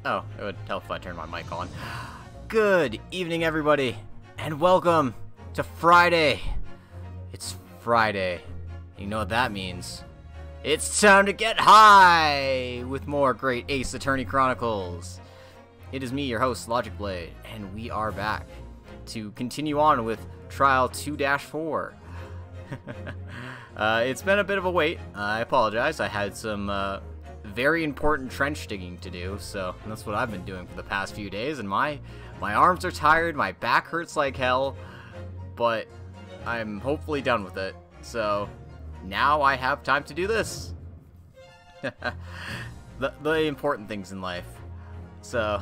Oh, it would help if I turned my mic on. Good evening, everybody, and welcome to Friday. It's Friday. You know what that means. It's time to get high with more great Ace Attorney Chronicles. It is me, your host, Logic Blade, and we are back to continue on with Trial 2-4. It's been a bit of a wait. I apologize. I had some very important trench digging to do, so that's what I've been doing for the past few days, and my arms are tired, my back hurts like hell, but I'm hopefully done with it, so now I have time to do this. the important things in life. So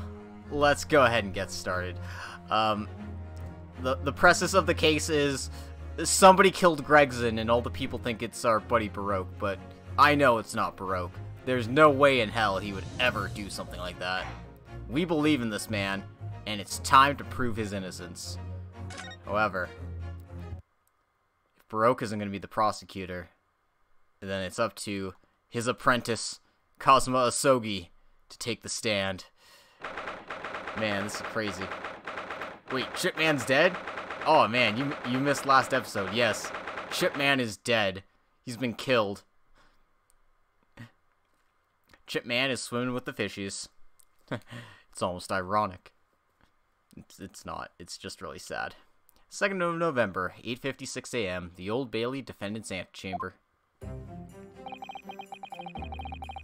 let's go ahead and get started. The preface of the case is somebody killed Gregson, and all the people think it's our buddy Baroque, but I know it's not Baroque. There's no way in hell he would ever do something like that. We believe in this man, and it's time to prove his innocence. However, if Baroque isn't going to be the prosecutor, then it's up to his apprentice, Kazuma Asogi, to take the stand. Man, this is crazy. Wait, Chipman's dead? Oh man, you missed last episode. Yes, Chipman is dead. He's been killed. Chipman is swimming with the fishies. It's almost ironic. It's not. It's just really sad. 2nd of November, 8:56 a.m., the Old Bailey Defendant's Antechamber.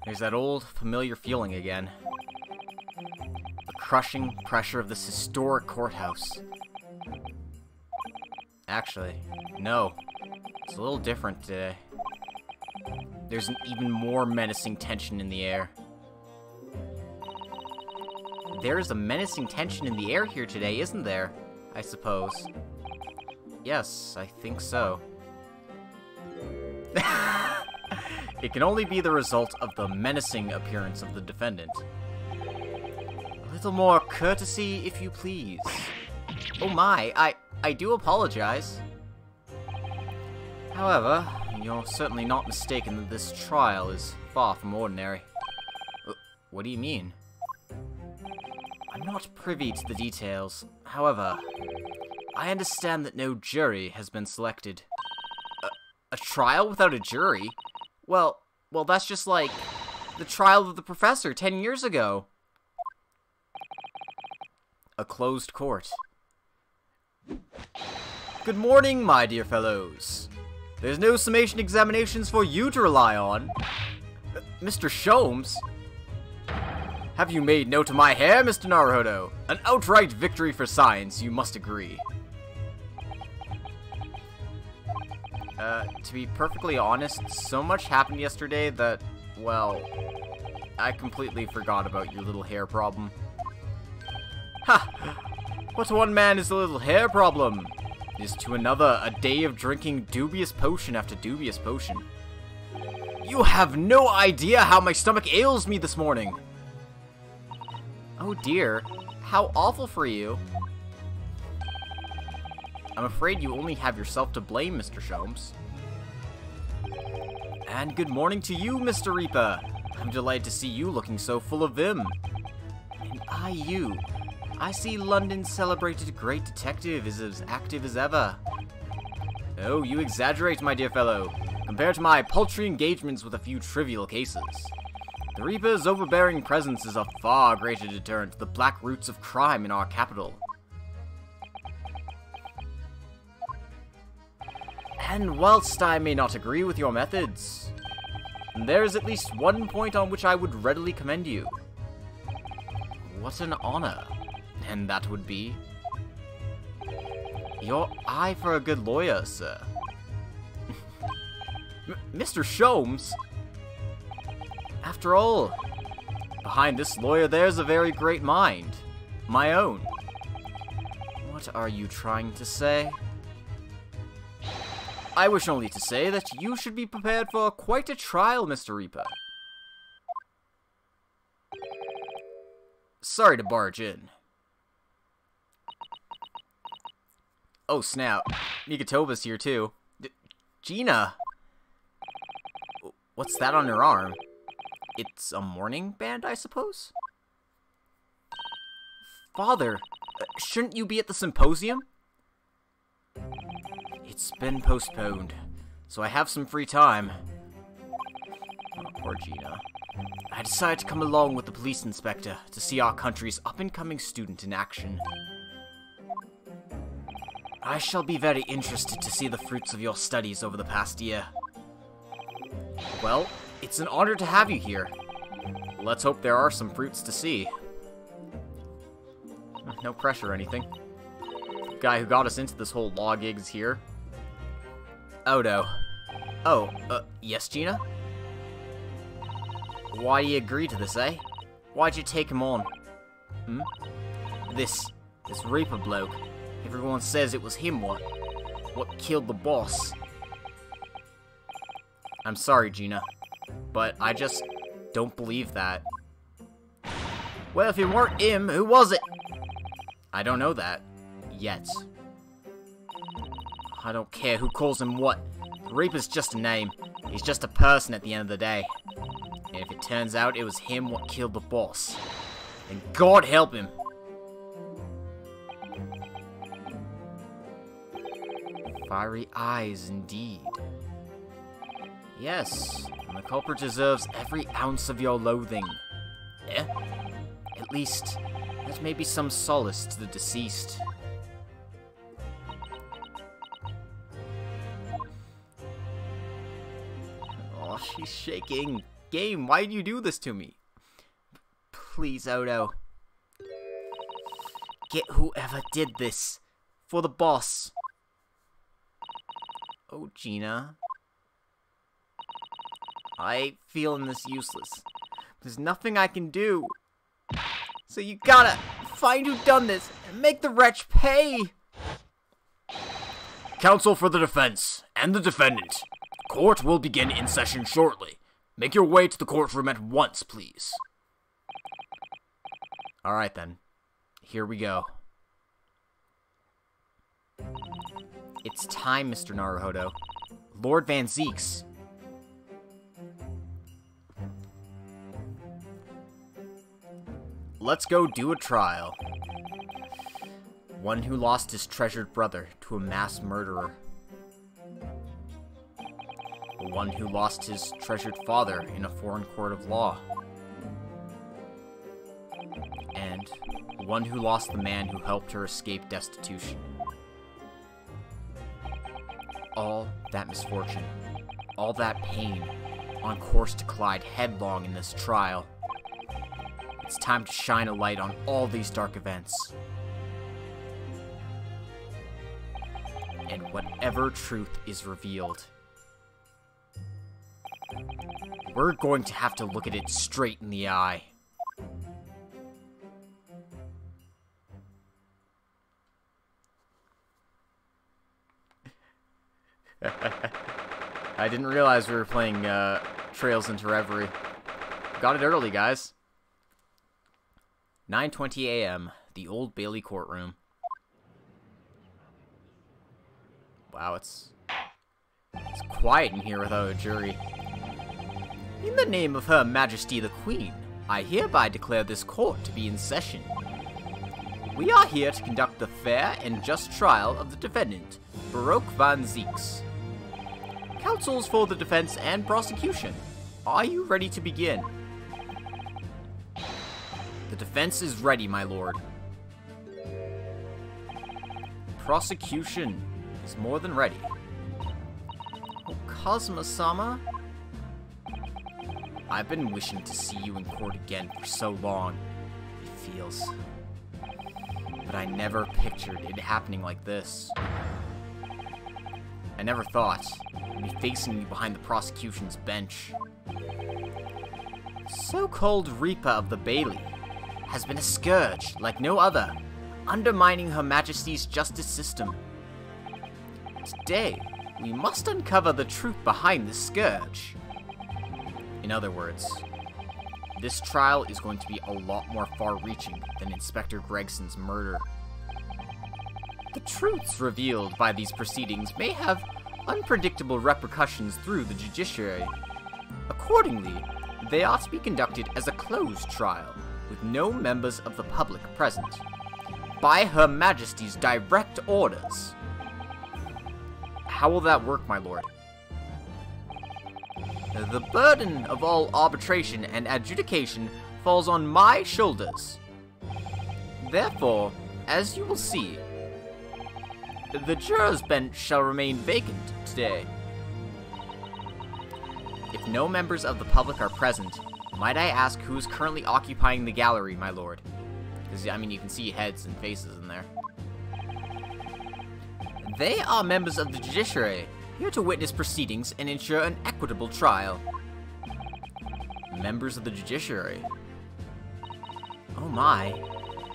There's that old, familiar feeling again. The crushing pressure of this historic courthouse. Actually, no. It's a little different today. There's an even more menacing tension in the air. There is a menacing tension in the air here today, isn't there? I suppose. Yes, I think so. It can only be the result of the menacing appearance of the defendant. A little more courtesy, if you please. Oh my, I do apologize. However, you're certainly not mistaken that this trial is far from ordinary. What do you mean? I'm not privy to the details. However, I understand that no jury has been selected. A trial without a jury? Well, that's just like the trial of the professor 10 years ago. A closed court. Good morning, my dear fellows. There's no summation examinations for you to rely on. Mr. Sholmes? Have you made note of my hair, Mr. Naruhodo? An outright victory for science, you must agree. To be perfectly honest, so much happened yesterday that, well, I completely forgot about your little hair problem. Ha! What to one man is a little hair problem is to another a day of drinking dubious potion after dubious potion. You have no idea how my stomach ails me this morning! Oh dear, how awful for you. I'm afraid you only have yourself to blame, Mr. Sholmes. And good morning to you, Mr. Reaper. I'm delighted to see you looking so full of vim. And I see London's celebrated great detective is as active as ever. Oh, you exaggerate, my dear fellow. Compared to my paltry engagements with a few trivial cases. The Reaper's overbearing presence is a far greater deterrent to the black roots of crime in our capital. And whilst I may not agree with your methods, there is at least one point on which I would readily commend you. What an honor. And that would be your eye for a good lawyer, sir. Mr. Sholmes? After all, behind this lawyer there's a very great mind. My own. What are you trying to say? I wish only to say that you should be prepared for quite a trial, Mr. Reaper. Sorry to barge in. Oh snap, Mikotoba's here too. Gina! What's that on her arm? It's a mourning band, I suppose? Father, shouldn't you be at the symposium? It's been postponed, so I have some free time. Oh, poor Gina. I decided to come along with the police inspector to see our country's up-and-coming student in action. I shall be very interested to see the fruits of your studies over the past year. Well, it's an honor to have you here. Let's hope there are some fruits to see. No pressure or anything. The guy who got us into this whole law gig is here. Odo. Oh, yes, Gina? Why you agree to this, eh? Why'd you take him on? This Reaper bloke. Everyone says it was him what killed the boss. I'm sorry, Gina, but I just don't believe that. Well, if it weren't him, who was it? I don't know that. Yet. I don't care who calls him what. Reaper's just a name. He's just a person at the end of the day. And if it turns out it was him what killed the boss, then God help him. Fiery eyes, indeed. Yes, and the culprit deserves every ounce of your loathing. Eh? At least, that may be some solace to the deceased. Oh, she's shaking. Game, why did you do this to me? Please, Odo. Get whoever did this. For the boss. Oh, Gina. I ain't feeling this useless. There's nothing I can do. So you gotta find who done this and make the wretch pay. Counsel for the defense and the defendant. Court will begin in session shortly. Make your way to the courtroom at once, please. Alright then. Here we go. It's time, Mr. Naruhodo. Lord Van Zeeks. Let's go do a trial. One who lost his treasured brother to a mass murderer. One who lost his treasured father in a foreign court of law. And one who lost the man who helped her escape destitution. All that misfortune, all that pain, on course to collide headlong in this trial. It's time to shine a light on all these dark events. And whatever truth is revealed, we're going to have to look at it straight in the eye. I didn't realize we were playing Trails into Reverie. Got it early, guys. 9:20 a.m. The Old Bailey courtroom. Wow, it's quiet in here without a jury. In the name of Her Majesty the Queen, I hereby declare this court to be in session. We are here to conduct the fair and just trial of the defendant, Baroque Van Zeeks. Counsels for the defense and prosecution, are you ready to begin? The defense is ready, my lord. Prosecution is more than ready. Oh, Kazuma-sama? I've been wishing to see you in court again for so long, it feels. But I never pictured it happening like this. I never thought I'd be facing you behind the prosecution's bench. So-called Reaper of the Bailey has been a scourge like no other, undermining Her Majesty's justice system. Today, we must uncover the truth behind this scourge. In other words, this trial is going to be a lot more far-reaching than Inspector Gregson's murder. The truths revealed by these proceedings may have unpredictable repercussions through the judiciary. Accordingly, they ought to be conducted as a closed trial, with no members of the public present. by Her Majesty's direct orders. How will that work, my lord? The burden of all arbitration and adjudication falls on my shoulders. Therefore, as you will see, the jurors' bench shall remain vacant today. If no members of the public are present, might I ask who is currently occupying the gallery, my lord? Because, I mean, you can see heads and faces in there. They are members of the judiciary, here to witness proceedings and ensure an equitable trial. Members of the judiciary? Oh my.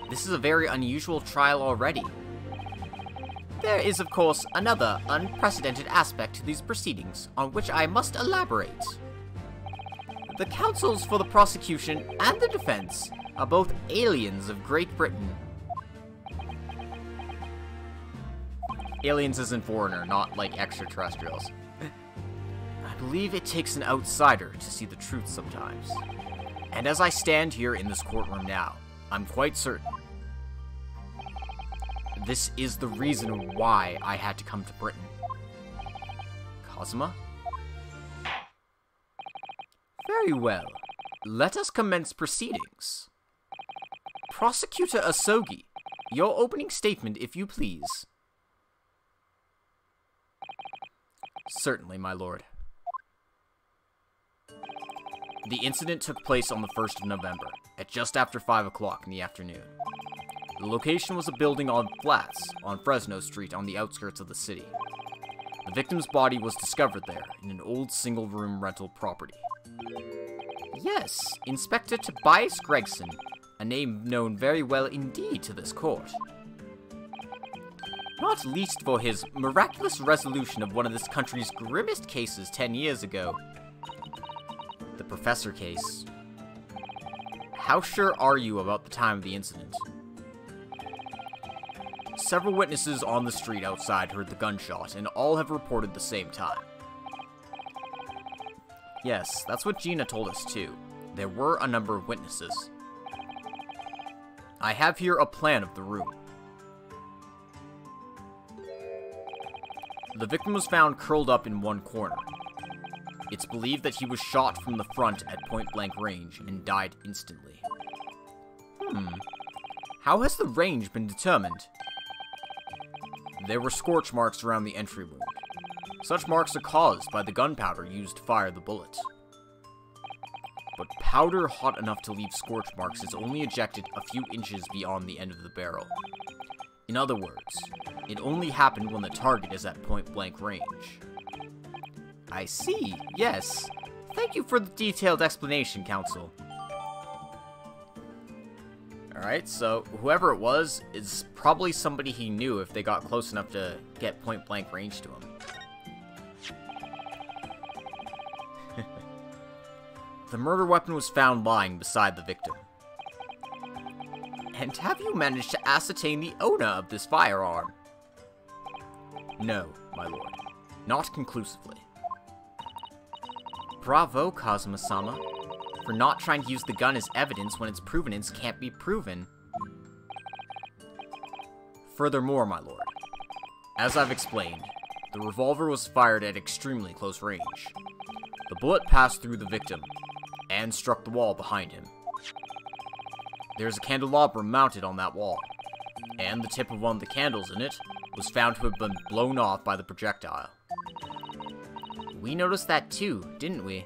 This is a very unusual trial already. There is, of course, another unprecedented aspect to these proceedings, on which I must elaborate. The counsels for the prosecution and the defense are both aliens of Great Britain. Aliens as in foreigner, not like extraterrestrials. I believe it takes an outsider to see the truth sometimes. And as I stand here in this courtroom now, I'm quite certain this is the reason why I had to come to Britain. Kazuma? Very well. Let us commence proceedings. Prosecutor Asogi, your opening statement, if you please. Certainly, my lord. The incident took place on the 1st of November, at just after 5 o'clock in the afternoon. The location was a building on flats on Fresno Street on the outskirts of the city. The victim's body was discovered there in an old single-room rental property. Yes, Inspector Tobias Gregson, a name known very well indeed to this court. Not least for his miraculous resolution of one of this country's grimmest cases 10 years ago. The Professor case. How sure are you about the time of the incident? Several witnesses on the street outside heard the gunshot, and all have reported the same time. Yes, that's what Gina told us too. There were a number of witnesses. I have here a plan of the room. The victim was found curled up in one corner. It's believed that he was shot from the front at point-blank range and died instantly. How has the range been determined? There were scorch marks around the entry wound. Such marks are caused by the gunpowder used to fire the bullet. But powder hot enough to leave scorch marks is only ejected a few inches beyond the end of the barrel. In other words, it only happened when the target is at point-blank range. I see, yes. Thank you for the detailed explanation, Counsel. Alright, so whoever it was is probably somebody he knew if they got close enough to get point-blank range to him. The murder weapon was found lying beside the victim. And have you managed to ascertain the owner of this firearm? No, my lord. Not conclusively. Bravo, Kazuma-sama, for not trying to use the gun as evidence when its provenance can't be proven. Furthermore, my lord, as I've explained, the revolver was fired at extremely close range. The bullet passed through the victim and struck the wall behind him. There's a candelabrum mounted on that wall, and the tip of one of the candles in it was found to have been blown off by the projectile. We noticed that too, didn't we?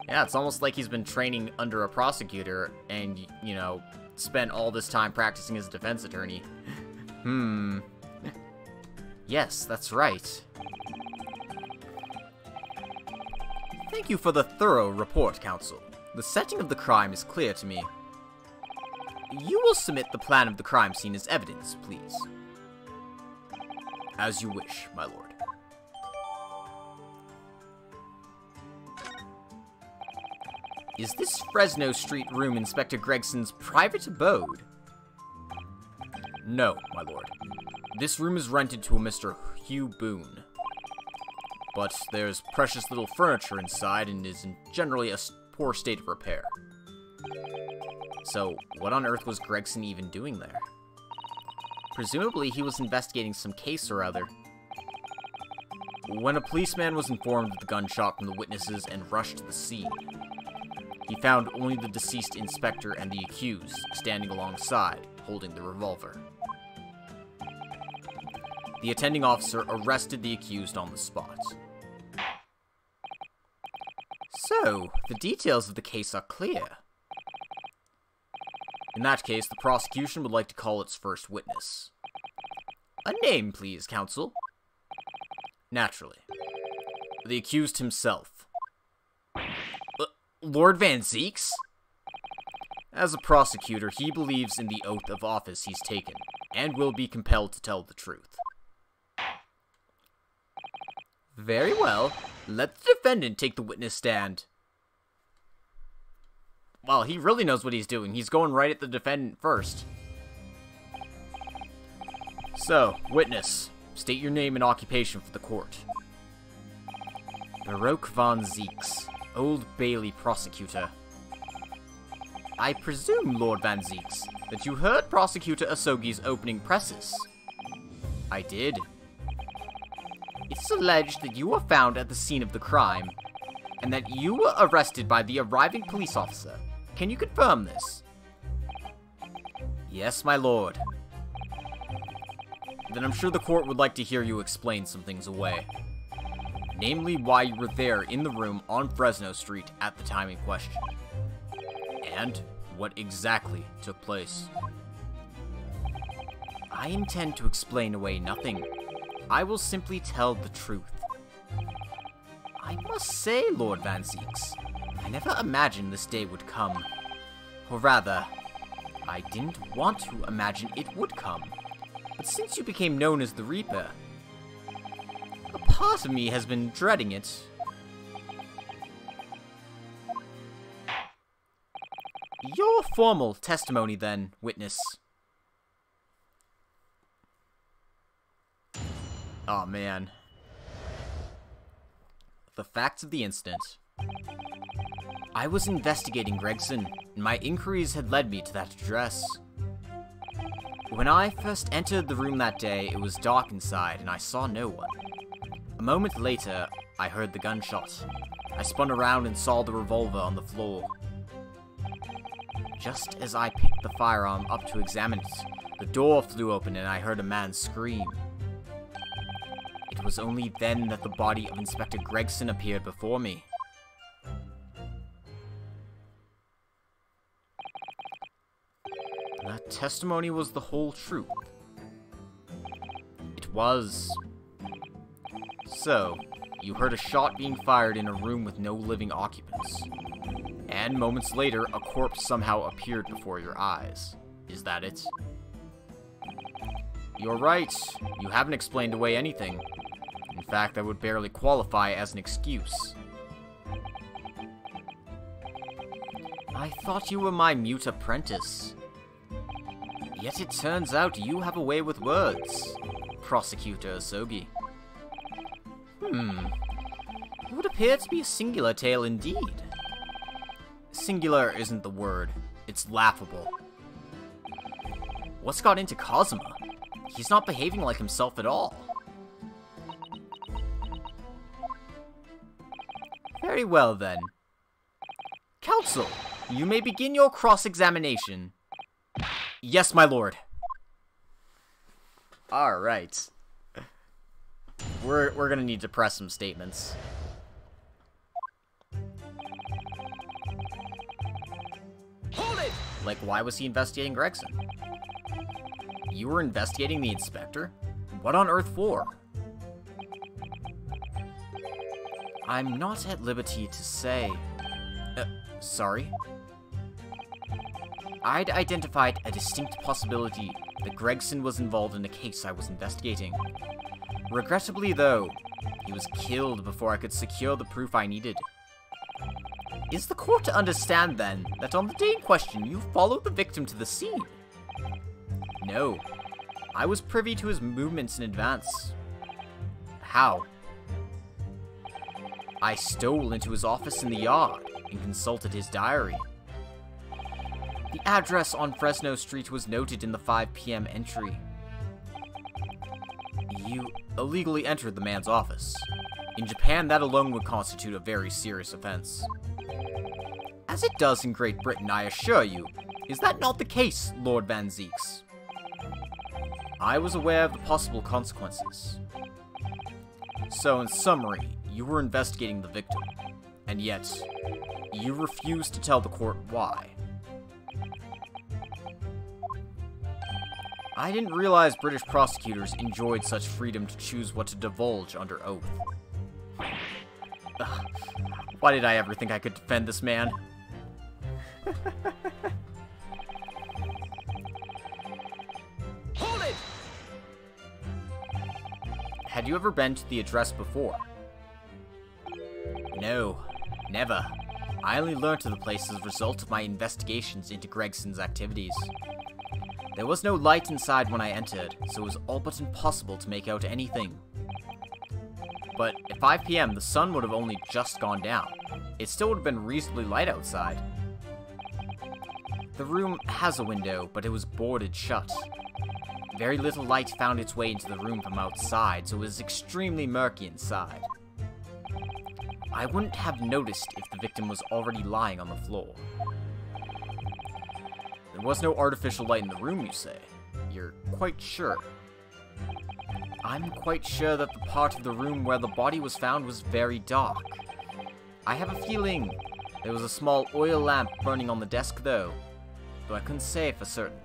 Yeah, it's almost like he's been training under a prosecutor and, you know, spent all this time practicing as a defense attorney. Yes, that's right. Thank you for the thorough report, Counsel. The setting of the crime is clear to me. You will submit the plan of the crime scene as evidence, please. As you wish, my lord. Is this Fresno Street room Inspector Gregson's private abode? No, my lord. This room is rented to a Mr. Hugh Boone. But there's precious little furniture inside and is in generally a poor state of repair. So, what on earth was Gregson even doing there? Presumably, he was investigating some case or other. When a policeman was informed of the gunshot from the witnesses and rushed to the scene, he found only the deceased inspector and the accused standing alongside, holding the revolver. The attending officer arrested the accused on the spot. So, the details of the case are clear. In that case, the prosecution would like to call its first witness. A name, please, counsel. Naturally. The accused himself. Lord Van Zeeks? As a prosecutor, he believes in the oath of office he's taken, and will be compelled to tell the truth. Very well. Let the defendant take the witness stand. Well, he really knows what he's doing. He's going right at the defendant first. So, witness, state your name and occupation for the court. Baroque Van Zeeks, Old Bailey prosecutor. I presume, Lord Van Zeeks, that you heard Prosecutor Asogi's opening preces. I did. It's alleged that you were found at the scene of the crime, and that you were arrested by the arriving police officer. Can you confirm this? Yes, my lord. Then I'm sure the court would like to hear you explain some things away. Namely, why you were there in the room on Fresno Street at the time in question. And what exactly took place. I intend to explain away nothing. I will simply tell the truth. I must say, Lord Van Zeeks, I never imagined this day would come. Or rather, I didn't want to imagine it would come. But since you became known as the Reaper, a part of me has been dreading it. Your formal testimony then, witness. Oh man. The facts of the incident. I was investigating Gregson, and my inquiries had led me to that address. When I first entered the room that day, it was dark inside, and I saw no one. A moment later, I heard the gunshot. I spun around and saw the revolver on the floor. Just as I picked the firearm up to examine it, the door flew open and I heard a man scream. It was only then that the body of Inspector Gregson appeared before me. That testimony was the whole truth. It was. So, you heard a shot being fired in a room with no living occupants. And moments later, a corpse somehow appeared before your eyes. Is that it? You're right. You haven't explained away anything. In fact, that would barely qualify as an excuse. I thought you were my mute apprentice. Yet it turns out you have a way with words, Prosecutor Asogi. It would appear to be a singular tale indeed. Singular isn't the word. It's laughable. What's got into Kazuma? He's not behaving like himself at all. Very well, then. Counsel, you may begin your cross-examination. Yes, my lord. Alright. We're gonna need to press some statements. Hold it! Like, why was he investigating Gregson? You were investigating the inspector? What on earth for? I'm not at liberty to say... sorry? I'd identified a distinct possibility that Gregson was involved in a case I was investigating. Regrettably, though, he was killed before I could secure the proof I needed. Is the court to understand, then, that on the day in question you followed the victim to the scene? No. I was privy to his movements in advance. How? I stole into his office in the yard and consulted his diary. The address on Fresno Street was noted in the 5 p.m. entry. You illegally entered the man's office. In Japan, that alone would constitute a very serious offense. As it does in Great Britain, I assure you. Is that not the case, Lord Van Zeeks? I was aware of the possible consequences. So, in summary, you were investigating the victim, and yet, you refused to tell the court why. I didn't realize British prosecutors enjoyed such freedom to choose what to divulge under oath. Ugh, why did I ever think I could defend this man? Hold it! Had you ever been to the address before? No, never. I only learned of the place as a result of my investigations into Gregson's activities. There was no light inside when I entered, so it was all but impossible to make out anything. But at 5 PM, the sun would have only just gone down. It still would have been reasonably light outside. The room has a window, but it was boarded shut. Very little light found its way into the room from outside, so it was extremely murky inside. I wouldn't have noticed if the victim was already lying on the floor. There was no artificial light in the room, you say? You're quite sure? I'm quite sure that the part of the room where the body was found was very dark. I have a feeling there was a small oil lamp burning on the desk, though I couldn't say for certain.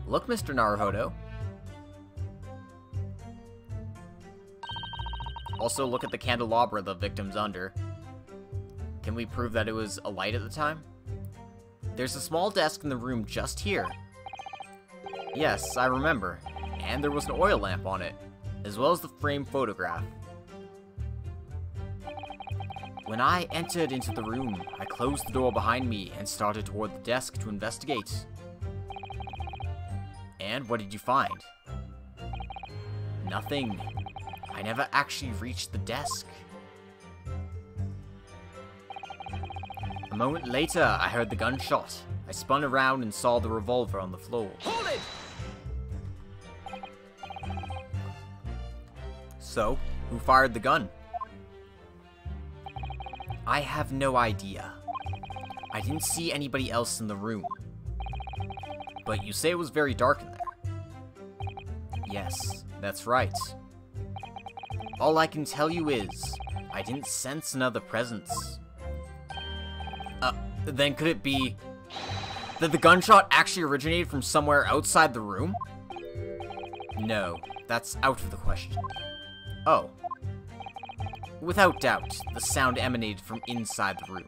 Look, Mr. Naruhodo. Also, look at the candelabra the victim's under. Can we prove that it was alight at the time? There's a small desk in the room just here. Yes, I remember. And there was an oil lamp on it, as well as the framed photograph. When I entered into the room, I closed the door behind me and started toward the desk to investigate. And what did you find? Nothing. I never actually reached the desk. A moment later, I heard the gunshot. I spun around and saw the revolver on the floor. Hold it! So, who fired the gun? I have no idea. I didn't see anybody else in the room. But you say it was very dark in there. Yes, that's right. All I can tell you is, I didn't sense another presence. Then could it be that the gunshot actually originated from somewhere outside the room? No, that's out of the question. Oh. Without doubt, the sound emanated from inside the room.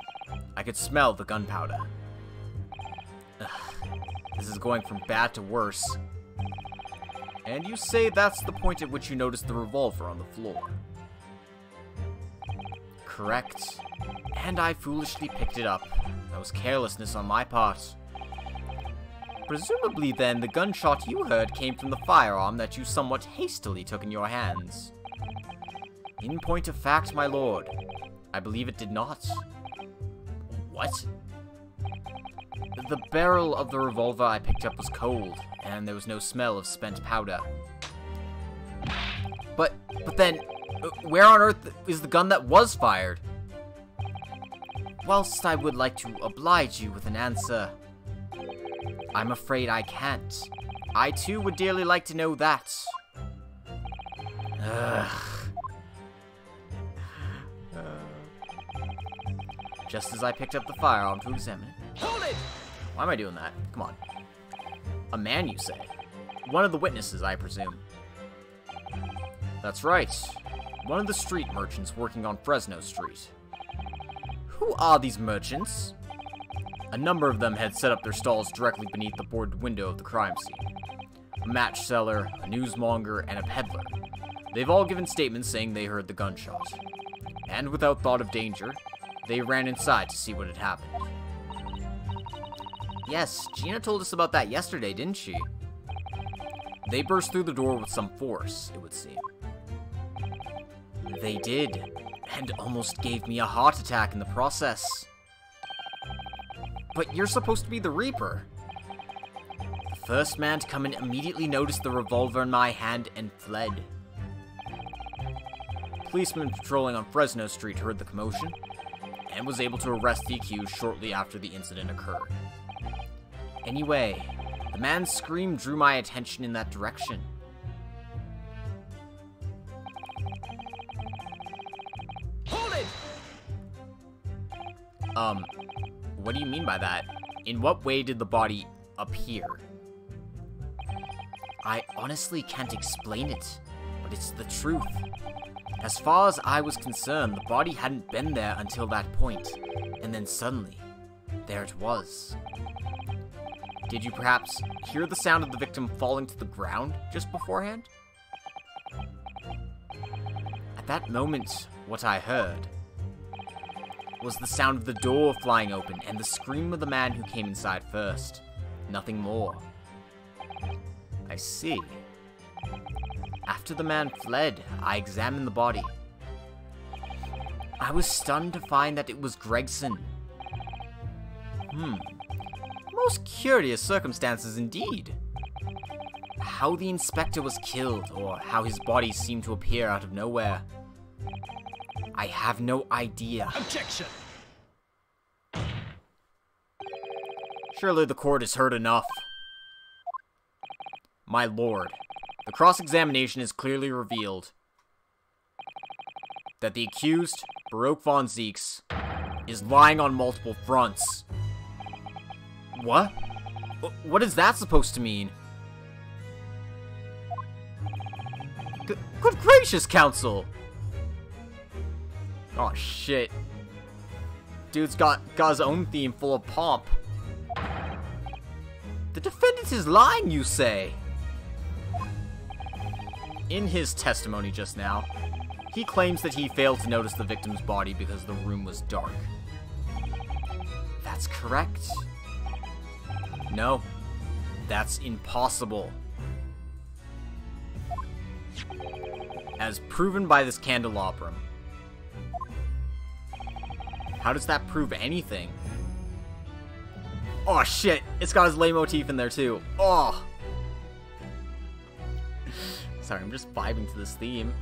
I could smell the gunpowder. Ugh, this is going from bad to worse. And you say that's the point at which you noticed the revolver on the floor. Correct. And I foolishly picked it up. That was carelessness on my part. Presumably then, the gunshot you heard came from the firearm that you somewhat hastily took in your hands. In point of fact, my lord, I believe it did not. What? The barrel of the revolver I picked up was cold, and there was no smell of spent powder. But then, where on earth is the gun that was fired? Whilst I would like to oblige you with an answer, I'm afraid I can't. I too would dearly like to know that. Just as I picked up the firearm to examine it. Hold it! Why am I doing that? Come on. A man, you say? One of the witnesses, I presume. That's right. One of the street merchants working on Fresno Street. Who are these merchants? A number of them had set up their stalls directly beneath the boarded window of the crime scene. A match seller, a newsmonger, and a peddler. They've all given statements saying they heard the gunshot. And without thought of danger, they ran inside to see what had happened. Yes, Gina told us about that yesterday, didn't she? They burst through the door with some force, it would seem. They did, and almost gave me a heart attack in the process. But you're supposed to be the Reaper. The first man to come in immediately noticed the revolver in my hand and fled. Policeman patrolling on Fresno Street heard the commotion and was able to arrest the accused shortly after the incident occurred. Anyway, the man's scream drew my attention in that direction. Hold it! What do you mean by that? In what way did the body appear? I honestly can't explain it, but it's the truth. As far as I was concerned, the body hadn't been there until that point, and then suddenly, there it was. Did you perhaps hear the sound of the victim falling to the ground just beforehand? At that moment, what I heard was the sound of the door flying open and the scream of the man who came inside first. Nothing more. I see. After the man fled, I examined the body. I was stunned to find that it was Gregson. Most curious circumstances indeed. How the inspector was killed, or how his body seemed to appear out of nowhere, I have no idea. Objection! Surely the court has heard enough. My lord, the cross-examination has clearly revealed that the accused, Baroque von Zieks, is lying on multiple fronts. What? What is that supposed to mean? Good gracious, counsel! Oh shit. Dude's got his own theme full of pomp. The defendant is lying, you say? In his testimony just now, he claims that he failed to notice the victim's body because the room was dark. That's correct. No, that's impossible. As proven by this candelabrum. How does that prove anything? Oh shit, it's got his leitmotif in there too. Oh! Sorry, I'm just vibing to this theme.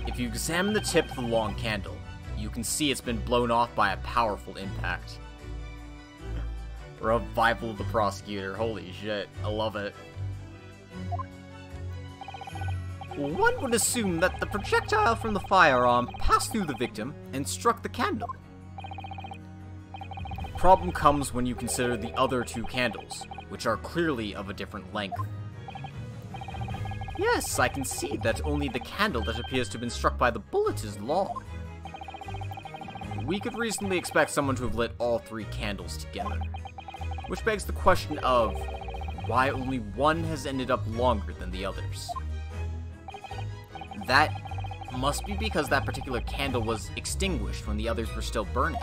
If you examine the tip of the long candle, you can see it's been blown off by a powerful impact. Revival of the prosecutor, holy shit, I love it. One would assume that the projectile from the firearm passed through the victim and struck the candle. Problem comes when you consider the other two candles, which are clearly of a different length. Yes, I can see that only the candle that appears to have been struck by the bullet is long. We could reasonably expect someone to have lit all three candles together, which begs the question of why only one has ended up longer than the others. That must be because that particular candle was extinguished when the others were still burning.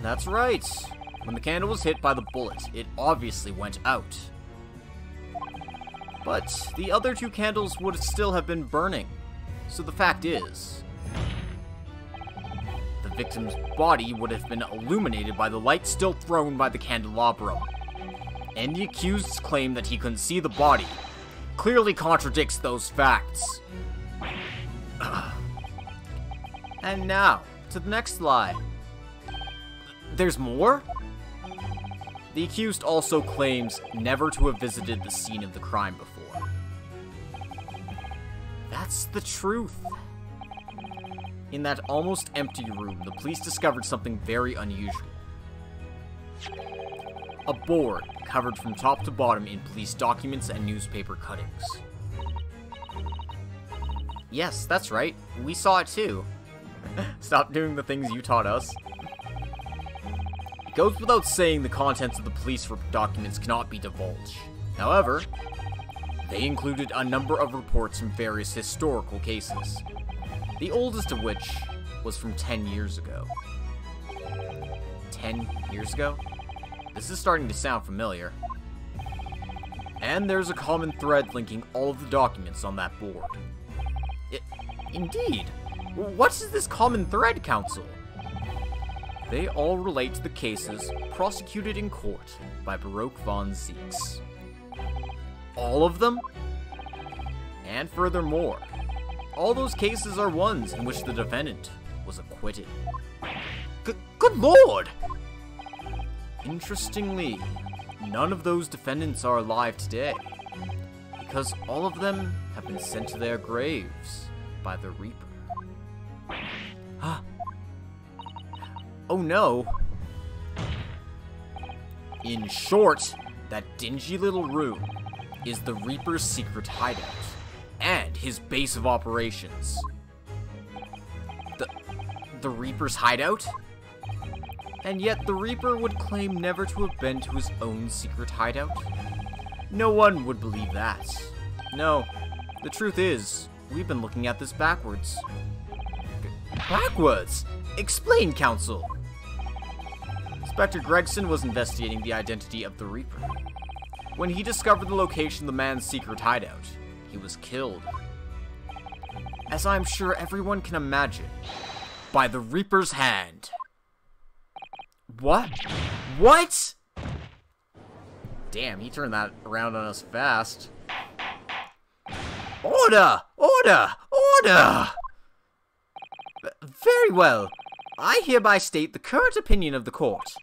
That's right. When the candle was hit by the bullet, it obviously went out. But the other two candles would still have been burning. So the fact is, the victim's body would have been illuminated by the light still thrown by the candelabrum. And the accused's claim that he couldn't see the body clearly contradicts those facts. And now, to the next lie. There's more? The accused also claims never to have visited the scene of the crime before. That's the truth. In that almost empty room, the police discovered something very unusual. A board covered from top to bottom in police documents and newspaper cuttings. Yes, that's right. We saw it too. Stop doing the things you taught us. It goes without saying the contents of the police documents cannot be divulged. However, they included a number of reports from various historical cases, the oldest of which was from 10 years ago. 10 years ago? This is starting to sound familiar. And there's a common thread linking all of the documents on that board. Indeed! What is this common thread, Counsel? They all relate to the cases prosecuted in court by Baroque von Zieks. All of them? And furthermore, all those cases are ones in which the defendant was acquitted. Good lord! Interestingly, none of those defendants are alive today, because all of them have been sent to their graves by the Reaper. Oh no! In short, that dingy little room is the Reaper's secret hideout, and his base of operations. The Reaper's hideout? And yet the Reaper would claim never to have been to his own secret hideout? No one would believe that. No, the truth is, we've been looking at this backwards. Backwards? Explain, Counsel! Inspector Gregson was investigating the identity of the Reaper. When he discovered the location of the man's secret hideout, he was killed. As I'm sure everyone can imagine, by the Reaper's hand. What? What? Damn, he turned that around on us fast. Order! Order! Order! Very well. I hereby state the current opinion of the court.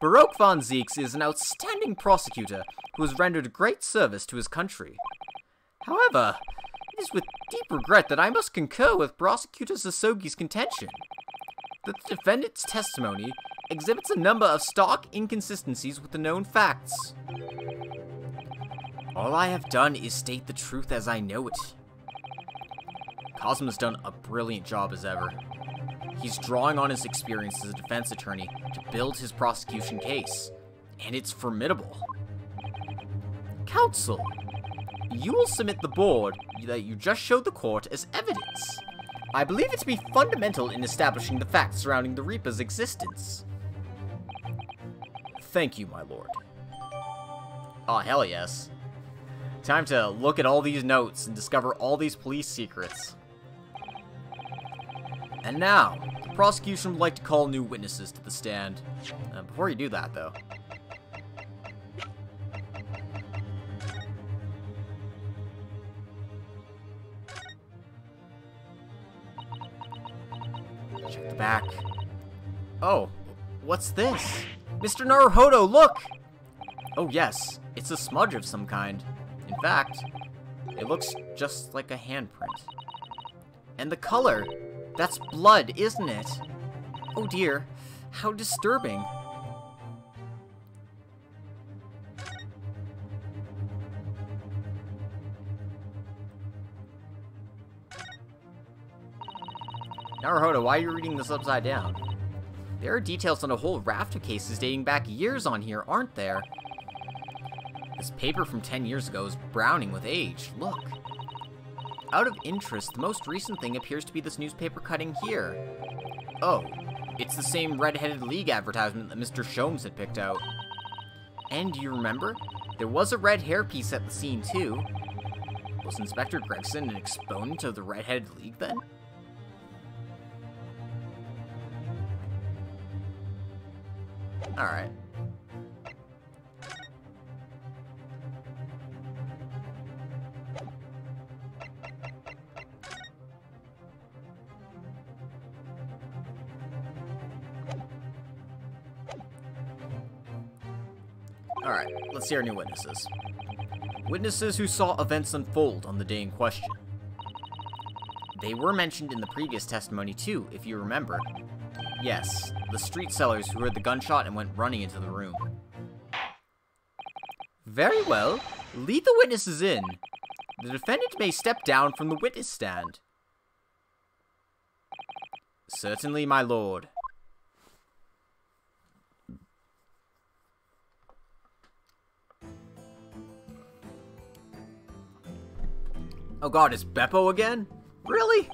Baroque von Zieks is an outstanding prosecutor who has rendered great service to his country. However, it is with deep regret that I must concur with Prosecutor Sasogi's contention that the defendant's testimony exhibits a number of stark inconsistencies with the known facts. All I have done is state the truth as I know it. Cosmo's done a brilliant job as ever. He's drawing on his experience as a defense attorney to build his prosecution case, and it's formidable. Counsel, you will submit the board that you just showed the court as evidence. I believe it to be fundamental in establishing the facts surrounding the Reaper's existence. Thank you, my lord. Oh, hell yes. Time to look at all these notes and discover all these police secrets. And now, the prosecution would like to call new witnesses to the stand. Before you do that, though. Check the back. Oh, what's this? Mr. Naruhodo, look! Oh yes, it's a smudge of some kind. In fact, it looks just like a handprint. And the color, that's blood, isn't it? Oh dear, how disturbing. Naruhodo, why are you reading this upside down? There are details on a whole raft of cases dating back years on here, aren't there? This paper from 10 years ago is browning with age. Look. Out of interest, the most recent thing appears to be this newspaper cutting here. Oh, it's the same Red-Headed League advertisement that Mr. Sholmes had picked out. And do you remember? There was a red hairpiece at the scene, too. Was Inspector Gregson an exponent of the Red-Headed League, then? Alright. Alright, let's see our new witnesses. Witnesses who saw events unfold on the day in question. They were mentioned in the previous testimony too, if you remember. Yes, the street sellers who heard the gunshot and went running into the room. Very well, lead the witnesses in. The defendant may step down from the witness stand. Certainly, my lord. Oh god, it's Beppo again? Really?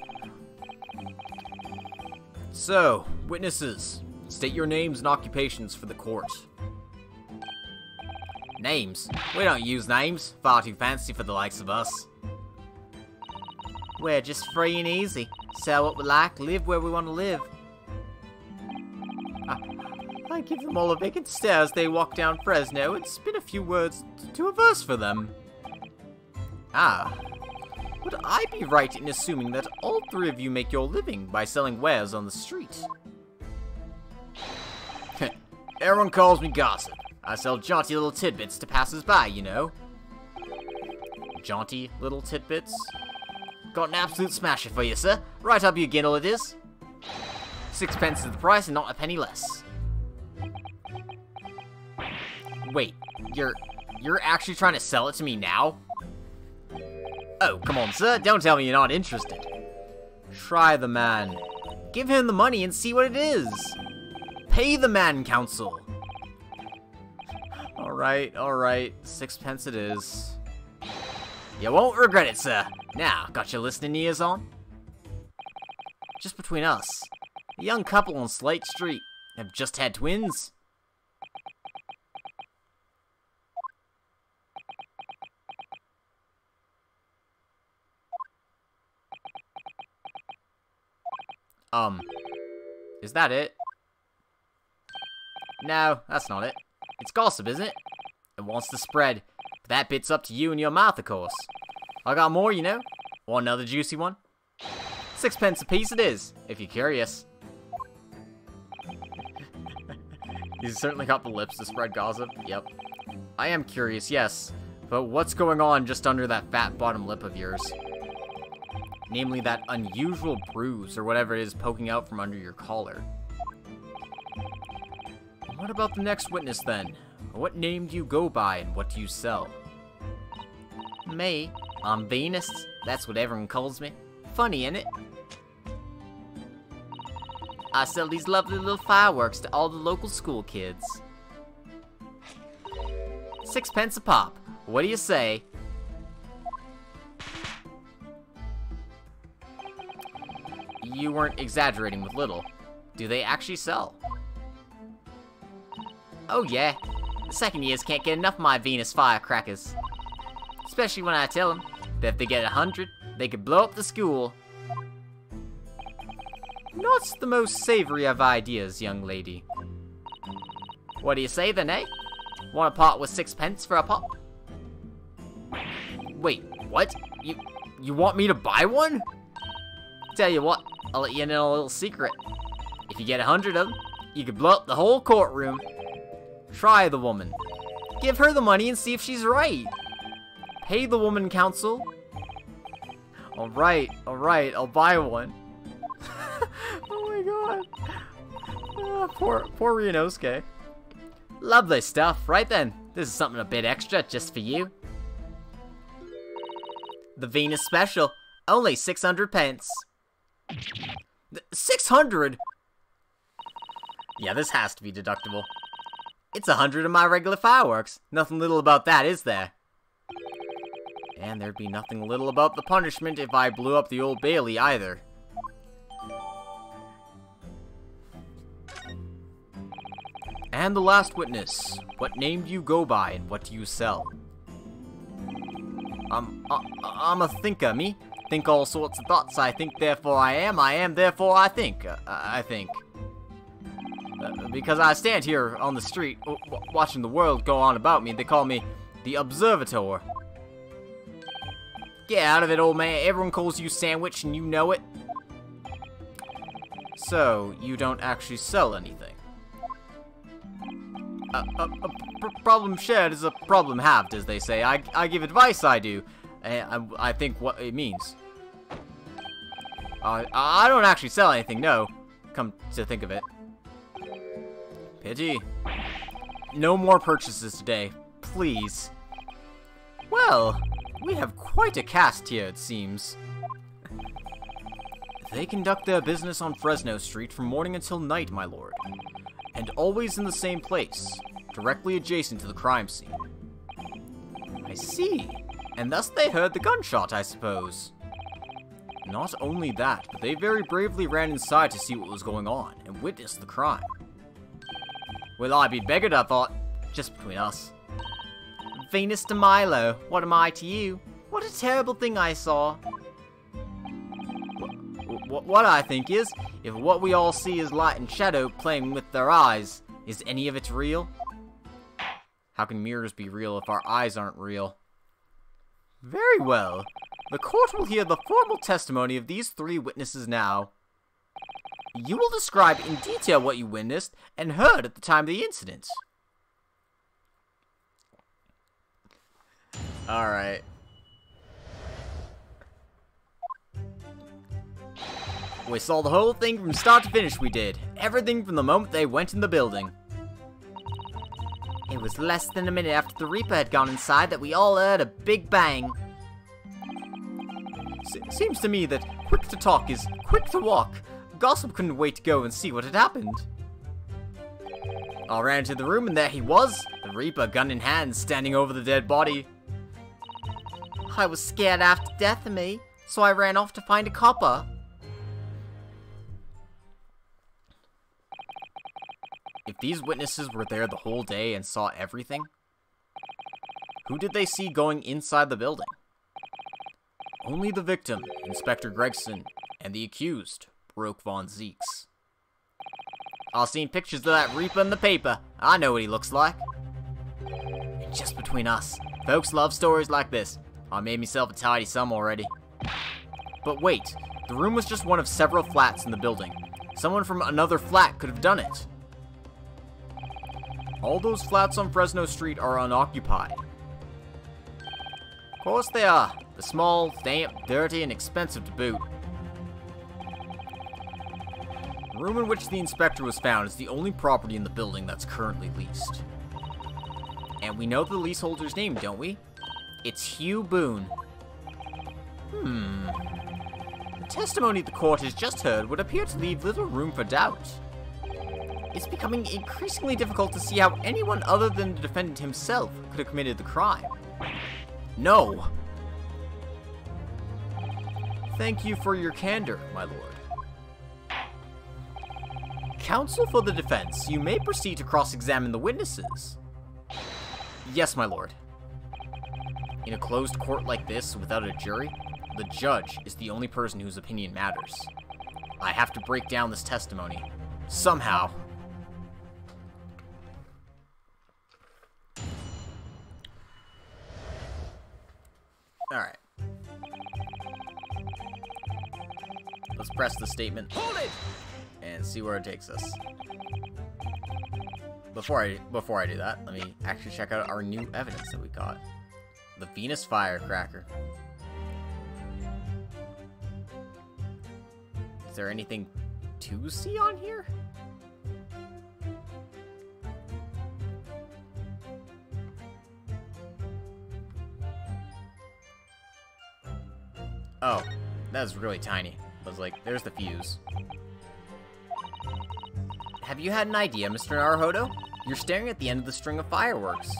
So, witnesses, state your names and occupations for the court. Names? We don't use names. Far too fancy for the likes of us. We're just free and easy. Sell what we like, live where we want to live. give them all a vacant stare as they walk down Fresno and spin a few words to a verse for them. Ah. Would I be right in assuming that all three of you make your living by selling wares on the street? Everyone calls me Gossip. I sell jaunty little tidbits to passers-by, you know. Jaunty little tidbits? Got an absolute smasher for you, sir. Right up your ginnel it is. 6 pence is the price and not a penny less. Wait, you're actually trying to sell it to me now? Oh, come on, sir. Don't tell me you're not interested. Try the man. Give him the money and see what it is. Pay the man, counsel. Alright. 6 pence it is. You won't regret it, sir. Now, got your listening ears on? Just between us, a young couple on Slate Street have just had twins. Is that it? No, that's not it. It's gossip, isn't it? It wants to spread. But that bit's up to you and your mouth, of course. I got more, you know. Want another juicy one? 6 pence a piece it is, if you're curious. He's certainly got the lips to spread gossip. Yep. I am curious, yes. But what's going on just under that fat bottom lip of yours? Namely, that unusual bruise, or whatever it is poking out from under your collar. What about the next witness, then? What name do you go by, and what do you sell? Me? I'm Venus. That's what everyone calls me. Funny, innit? I sell these lovely little fireworks to all the local school kids. 6 pence a pop. What do you say? You weren't exaggerating with little. Do they actually sell? Oh yeah. The second years can't get enough of my Venus firecrackers. Especially when I tell them that if they get 100, they could blow up the school. Not the most savory of ideas, young lady. What do you say then, eh? Want a pot with 6 pence for a pop? Wait, what? You want me to buy one? Tell you what, I'll let you in on a little secret. If you get 100 of them, you could blow up the whole courtroom. Try the woman. Give her the money and see if she's right. Pay the woman, counsel. Alright, I'll buy one. Oh my god. Poor Ryunosuke. Lovely stuff. Right then, this is something a bit extra just for you. The Venus special. Only 600 pence. 600? Yeah, this has to be deductible. It's 100 of my regular fireworks. Nothing little about that, is there? And there'd be nothing little about the punishment if I blew up the Old Bailey either. And the last witness. What name do you go by and what do you sell? I'm a thinker, me. Think all sorts of thoughts. I think, therefore I am, therefore I think. I think. Because I stand here on the street, watching the world go on about me, they call me the Observator. Get out of it, old man. Everyone calls you Sandwich and you know it. So, you don't actually sell anything. A problem shared is a problem halved, as they say. I give advice, I do. And I think what it means. I don't actually sell anything, no. Come to think of it. Pity. No more purchases today, please. Well, we have quite a cast here, it seems. They conduct their business on Fresno Street from morning until night, my lord. And always in the same place, directly adjacent to the crime scene. I see. And thus they heard the gunshot, I suppose. Not only that, but they very bravely ran inside to see what was going on, and witnessed the crime. Well, I'd be beggared, I thought. Just between us. Venus de Milo, what am I to you? What a terrible thing I saw. What I think is, if what we all see is light and shadow playing with their eyes, Is any of it real? How can mirrors be real if our eyes aren't real? Very well. The court will hear the formal testimony of these 3 witnesses now. You will describe in detail what you witnessed and heard at the time of the incident. Alright. We saw the whole thing from start to finish, we did. Everything from the moment they went in the building. It was less than a minute after the Reaper had gone inside that we all heard a big bang. Seems to me that quick to talk is quick to walk. Gossip couldn't wait to go and see what had happened. I ran into the room and there he was, the Reaper, gun in hand, standing over the dead body. I was scared after death of me, so I ran off to find a copper. If these witnesses were there the whole day and saw everything, who did they see going inside the building? Only the victim, Inspector Gregson, and the accused, Baroque Von Zeeks. I've seen pictures of that Reaper in the paper. I know what he looks like. And just between us, folks love stories like this. I made myself a tidy sum already. But wait, the room was just one of several flats in the building. Someone from another flat could have done it. All those flats on Fresno Street are unoccupied. Of course they are. They're small, damp, dirty, and expensive to boot. The room in which the inspector was found is the only property in the building that's currently leased. And we know the leaseholder's name, don't we? It's Hugh Boone. The testimony the court has just heard would appear to leave little room for doubt. It's becoming increasingly difficult to see how anyone other than the defendant himself could have committed the crime. No! Thank you for your candor, my lord. Counsel for the defense, you may proceed to cross-examine the witnesses. Yes, my lord. In a closed court like this, without a jury, the judge is the only person whose opinion matters. I have to break down this testimony. Somehow. Alright. Let's press the statement. Hold it! And see where it takes us. Before I do that, let me actually check out our new evidence that we got. The Venus firecracker. Is there anything to see on here? Oh, that's really tiny. I was like, there's the fuse. Have you had an idea, Mr. Naruhodo? You're staring at the end of the string of fireworks.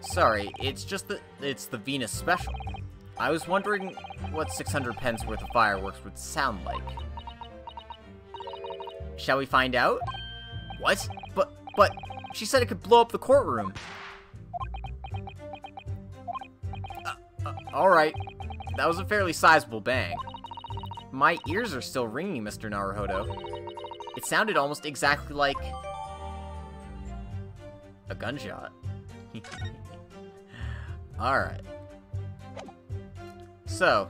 Sorry, it's just that it's the Venus special. I was wondering what 600 pence worth of fireworks would sound like. Shall we find out? What? But, she said it could blow up the courtroom. Alright. That was a fairly sizable bang. My ears are still ringing, Mr. Naruhodo. It sounded almost exactly like a gunshot. Alright. So,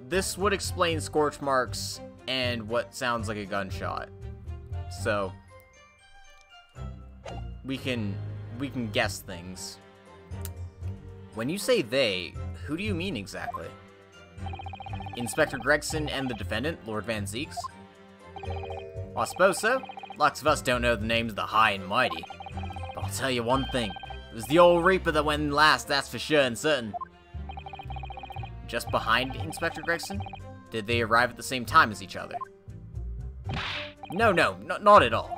this would explain scorch marks and what sounds like a gunshot. So, we can guess things. When you say they, who do you mean exactly? Inspector Gregson and the defendant, Lord Van Zeeks? Well, I suppose so. Lots of us don't know the names of the high and mighty. But I'll tell you one thing. It was the old Reaper that went in last, that's for sure and certain. Just behind Inspector Gregson? Did they arrive at the same time as each other? No, not at all.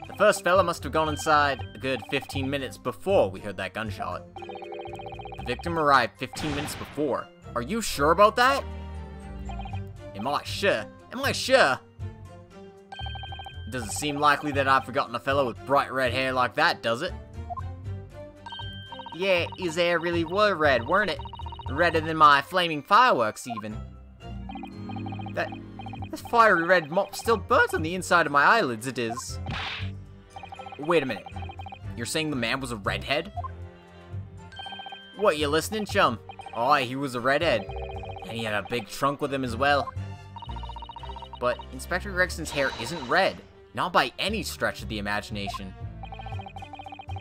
The first fella must have gone inside a good 15 minutes before we heard that gunshot. The victim arrived 15 minutes before. Are you sure about that? Am I sure? Am I sure? It doesn't seem likely that I've forgotten a fellow with bright red hair like that, does it? Yeah, his hair really were red, weren't it? Redder than my flaming fireworks, even. That fiery red mop still burnt on the inside of my eyelids, it is. Wait a minute. You're saying the man was a redhead? What, you listening, chum? Aye, he was a redhead. And he had a big trunk with him as well. But Inspector Gregson's hair isn't red. Not by any stretch of the imagination.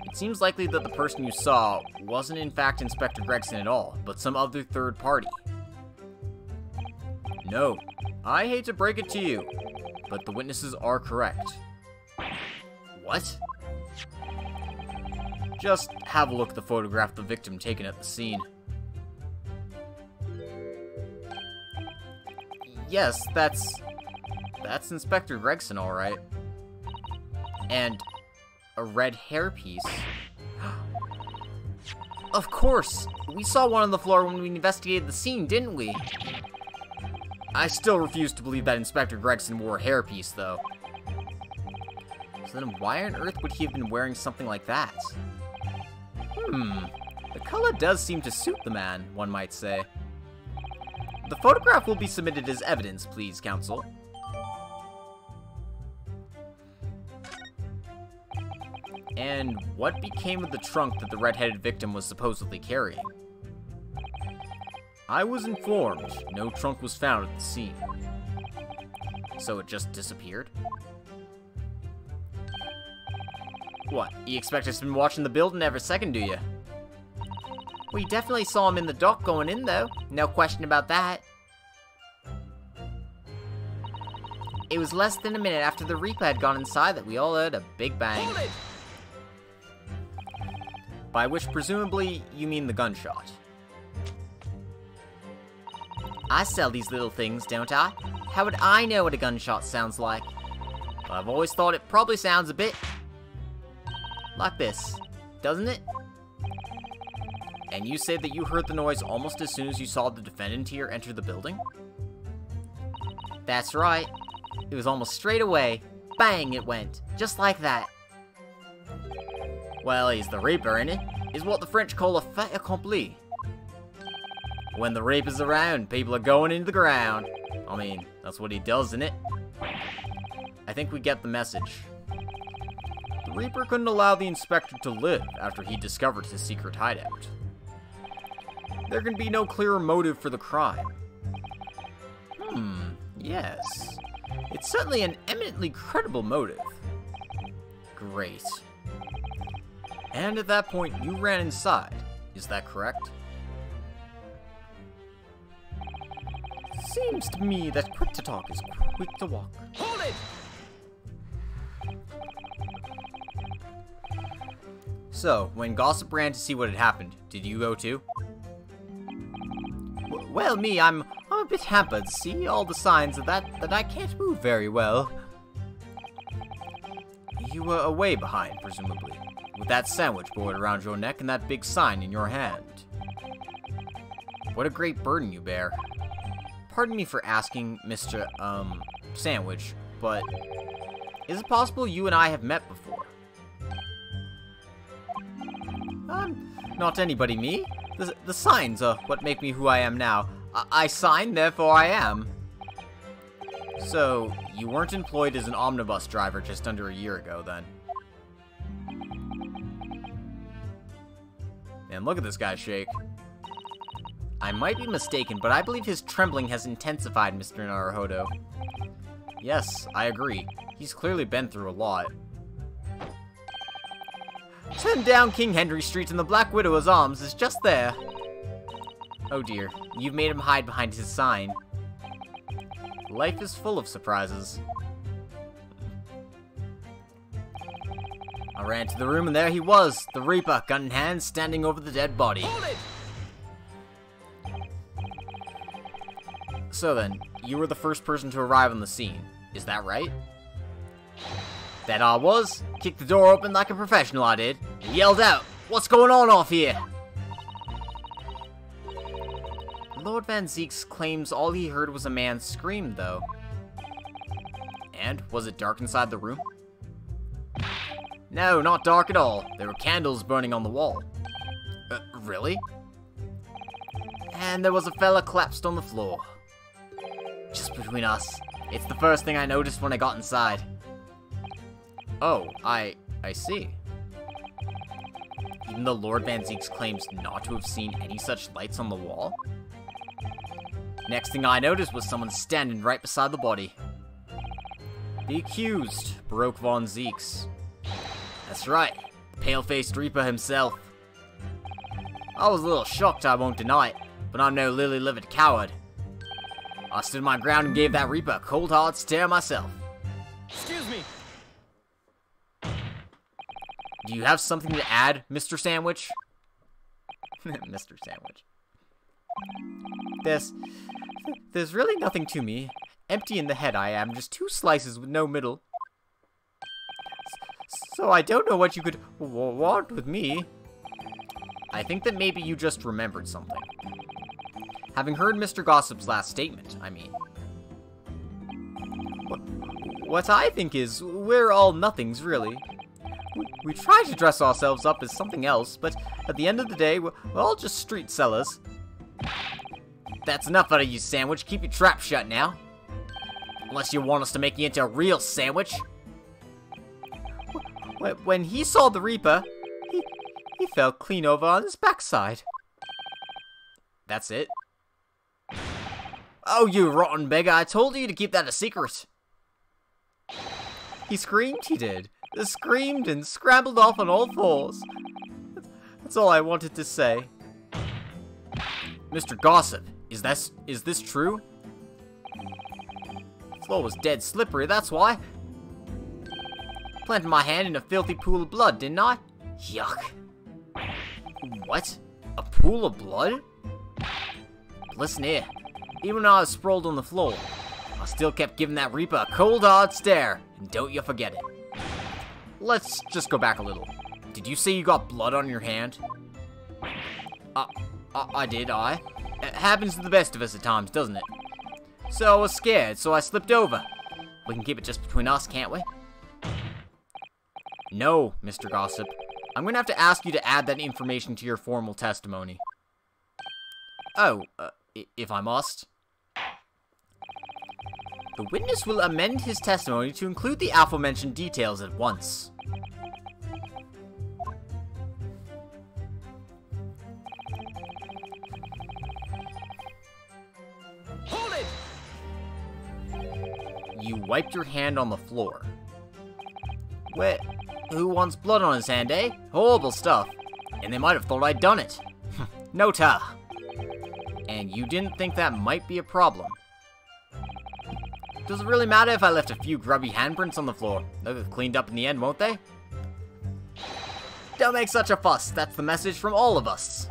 It seems likely that the person you saw wasn't in fact Inspector Gregson at all, but some other third party. No, I hate to break it to you, but the witnesses are correct. What? Just have a look at the photograph of the victim taken at the scene. Yes, that's Inspector Gregson, alright. And a red hairpiece. Of course! We saw one on the floor when we investigated the scene, didn't we? I still refuse to believe that Inspector Gregson wore a hairpiece, though. So then why on earth would he have been wearing something like that? The color does seem to suit the man, one might say. The photograph will be submitted as evidence, please, counsel. And what became of the trunk that the red-headed victim was supposedly carrying? I was informed no trunk was found at the scene. So it just disappeared? What, you expect us to be watching the building every second, do you? We definitely saw him in the dock going in, though. No question about that. It was less than a minute after the Reaper had gone inside that we all heard a big bang. By which, presumably, you mean the gunshot. I sell these little things, don't I? How would I know what a gunshot sounds like? Well, I've always thought it probably sounds a bit like this, doesn't it? And you say that you heard the noise almost as soon as you saw the defendant here enter the building? That's right. It was almost straight away. Bang, it went. Just like that. Well, he's the Reaper, ain't he? Is what the French call a fait accompli. When the Reaper's around, people are going into the ground. I mean, that's what he does, isn't it? I think we get the message. The Reaper couldn't allow the Inspector to live after he discovered his secret hideout. There can be no clearer motive for the crime. Yes. It's certainly an eminently credible motive. Great. And at that point, you ran inside. Is that correct? Seems to me that quick to talk is quick to walk. Hold it! So, when Gossip ran to see what had happened, did you go too? Well, me, I'm a bit hampered. See all the signs of that I can't move very well. You were away behind, presumably, with that sandwich board around your neck and that big sign in your hand. What a great burden you bear. Pardon me for asking, Mr. Sandwich, but is it possible you and I have met before? Not anybody, me. The signs are what make me who I am now. I sign, therefore I am. So, you weren't employed as an omnibus driver just under a year ago, then? Man, look at this guy shake. I might be mistaken, but I believe his trembling has intensified, Mr. Naruhodo. Yes, I agree. He's clearly been through a lot. 10 down King Henry Street and the Black Widower's Arms is just there. Oh dear, you've made him hide behind his sign. Life is full of surprises. I ran to the room and there he was, the Reaper, gun in hand, standing over the dead body. So then, you were the first person to arrive on the scene, is that right? That I was. Kicked the door open like a professional, I did, and yelled out, "What's going on off here?" Lord Van Zeeks claims all he heard was a man scream, though. And, was it dark inside the room? No, not dark at all. There were candles burning on the wall. Really? And there was a fella collapsed on the floor. Just between us, it's the first thing I noticed when I got inside. Oh, I I see. Even though Lord Van Zeeks claims not to have seen any such lights on the wall? Next thing I noticed was someone standing right beside the body. The accused, Baroque Von Zeeks. That's right, the pale-faced Reaper himself. I was a little shocked, I won't deny it, but I'm no lily-livered coward. I stood my ground and gave that Reaper a cold hard stare myself. Excuse me. Do you have something to add, Mr. Sandwich? Mr. Sandwich. There's really nothing to me. Empty in the head I am, just 2 slices with no middle. So I don't know what you could want with me. I think that maybe you just remembered something. Having heard Mr. Gossip's last statement, I mean. What I think is, we're all nothings, really. We try to dress ourselves up as something else, but at the end of the day, we're all just street sellers. That's enough out of you, Sandwich. Keep your trap shut now. Unless you want us to make you into a real sandwich. When he saw the Reaper, he fell clean over on his backside. That's it? Oh, you rotten beggar, I told you to keep that a secret. He screamed, he did. Screamed and scrambled off on all 4s. That's all I wanted to say. Mr. Gossip, is this true? The floor was dead slippery, that's why. Planted my hand in a filthy pool of blood, didn't I? Yuck. What? A pool of blood? Listen here. Even when I was sprawled on the floor, I still kept giving that Reaper a cold hard stare, and don't you forget it. Let's just go back a little. Did you say you got blood on your hand? I did. It happens to the best of us at times, doesn't it? So I was scared, so I slipped over. We can keep it just between us, can't we? No, Mr. Gossip. I'm gonna have to ask you to add that information to your formal testimony. Oh, if I must. The witness will amend his testimony to include the aforementioned details at once. Hold it! You wiped your hand on the floor. Wait, who wants blood on his hand, eh? Horrible stuff. And they might have thought I'd done it. No ta. And you didn't think that might be a problem. Does it really matter if I left a few grubby handprints on the floor? They'll get cleaned up in the end, won't they? Don't make such a fuss. That's the message from all of us.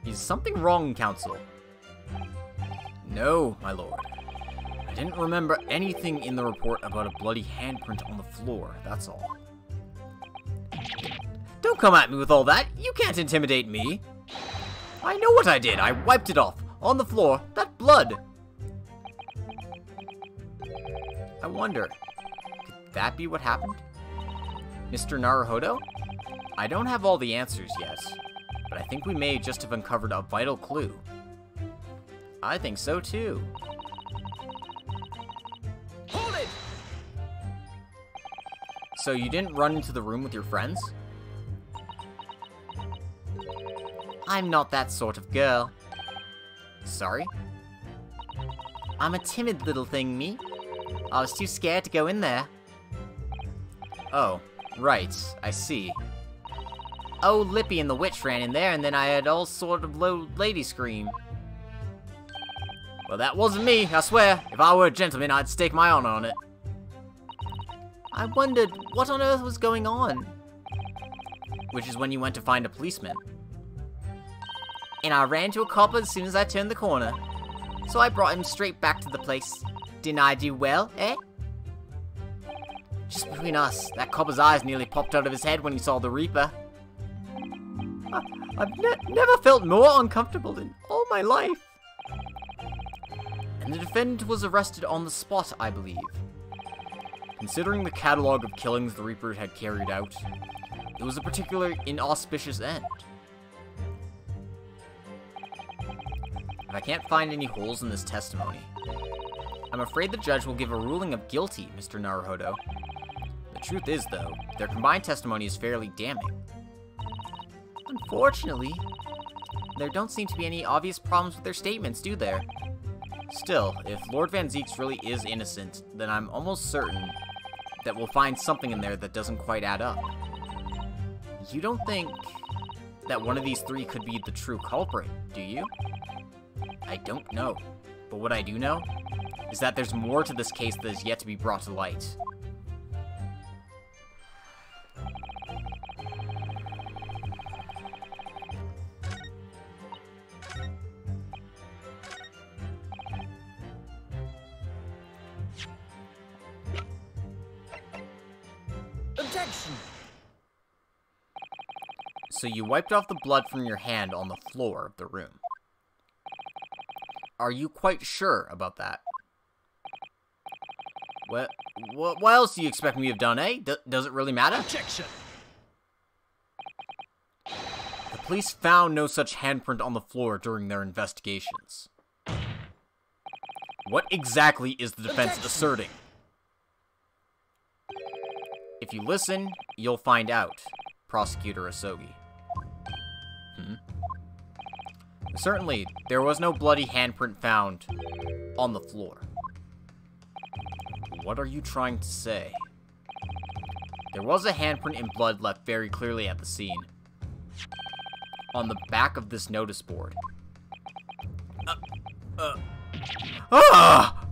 Is something wrong, Counsel? No, my lord. I didn't remember anything in the report about a bloody handprint on the floor, that's all. Don't come at me with all that. You can't intimidate me. I know what I did. I wiped it off. On the floor, that blood. I wonder, could that be what happened? Mr. Naruhodo? I don't have all the answers yet, but I think we may just have uncovered a vital clue. I think so too. Hold it! So you didn't run into the room with your friends? I'm not that sort of girl. Sorry? I'm a timid little thing, me. I was too scared to go in there. Oh, right, I see. Oh, Lippy and the witch ran in there, and then I heard all sort of low lady scream. Well, that wasn't me, I swear. If I were a gentleman, I'd stake my honor on it. I wondered what on earth was going on. Which is when you went to find a policeman. And I ran to a cop as soon as I turned the corner. So I brought him straight back to the place. Didn't I do well, eh? Just between us, that copper's eyes nearly popped out of his head when he saw the Reaper. I've never felt more uncomfortable in all my life. And the defendant was arrested on the spot, I believe. Considering the catalog of killings the Reaper had carried out, it was a particularly inauspicious end. If I can't find any holes in this testimony, I'm afraid the judge will give a ruling of guilty, Mr. Naruhodo. The truth is, though, their combined testimony is fairly damning. Unfortunately, there don't seem to be any obvious problems with their statements, do there? Still, if Lord Van Zieks really is innocent, then I'm almost certain that we'll find something in there that doesn't quite add up. You don't think that one of these three could be the true culprit, do you? I don't know. But what I do know is that there's more to this case that is yet to be brought to light. Objection! So you wiped off the blood from your hand on the floor of the room. Are you quite sure about that? What else do you expect me to have done, eh? Does it really matter? Objection! The police found no such handprint on the floor during their investigations. What exactly is the defense asserting? If you listen, you'll find out, Prosecutor Asogi. Certainly, there was no bloody handprint found on the floor. What are you trying to say? There was a handprint in blood left very clearly at the scene. On the back of this notice board. Ah,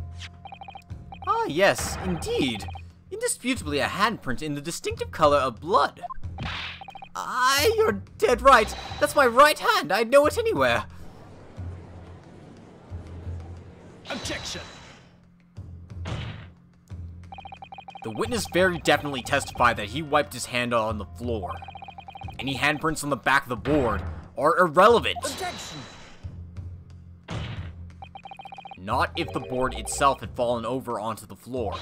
yes, indeed. Indisputably a handprint in the distinctive color of blood. You're dead right. That's my right hand. I'd know it anywhere. Objection! The witness very definitely testified that he wiped his hand on the floor. Any handprints on the back of the board are irrelevant. Objection! Not if the board itself had fallen over onto the floor.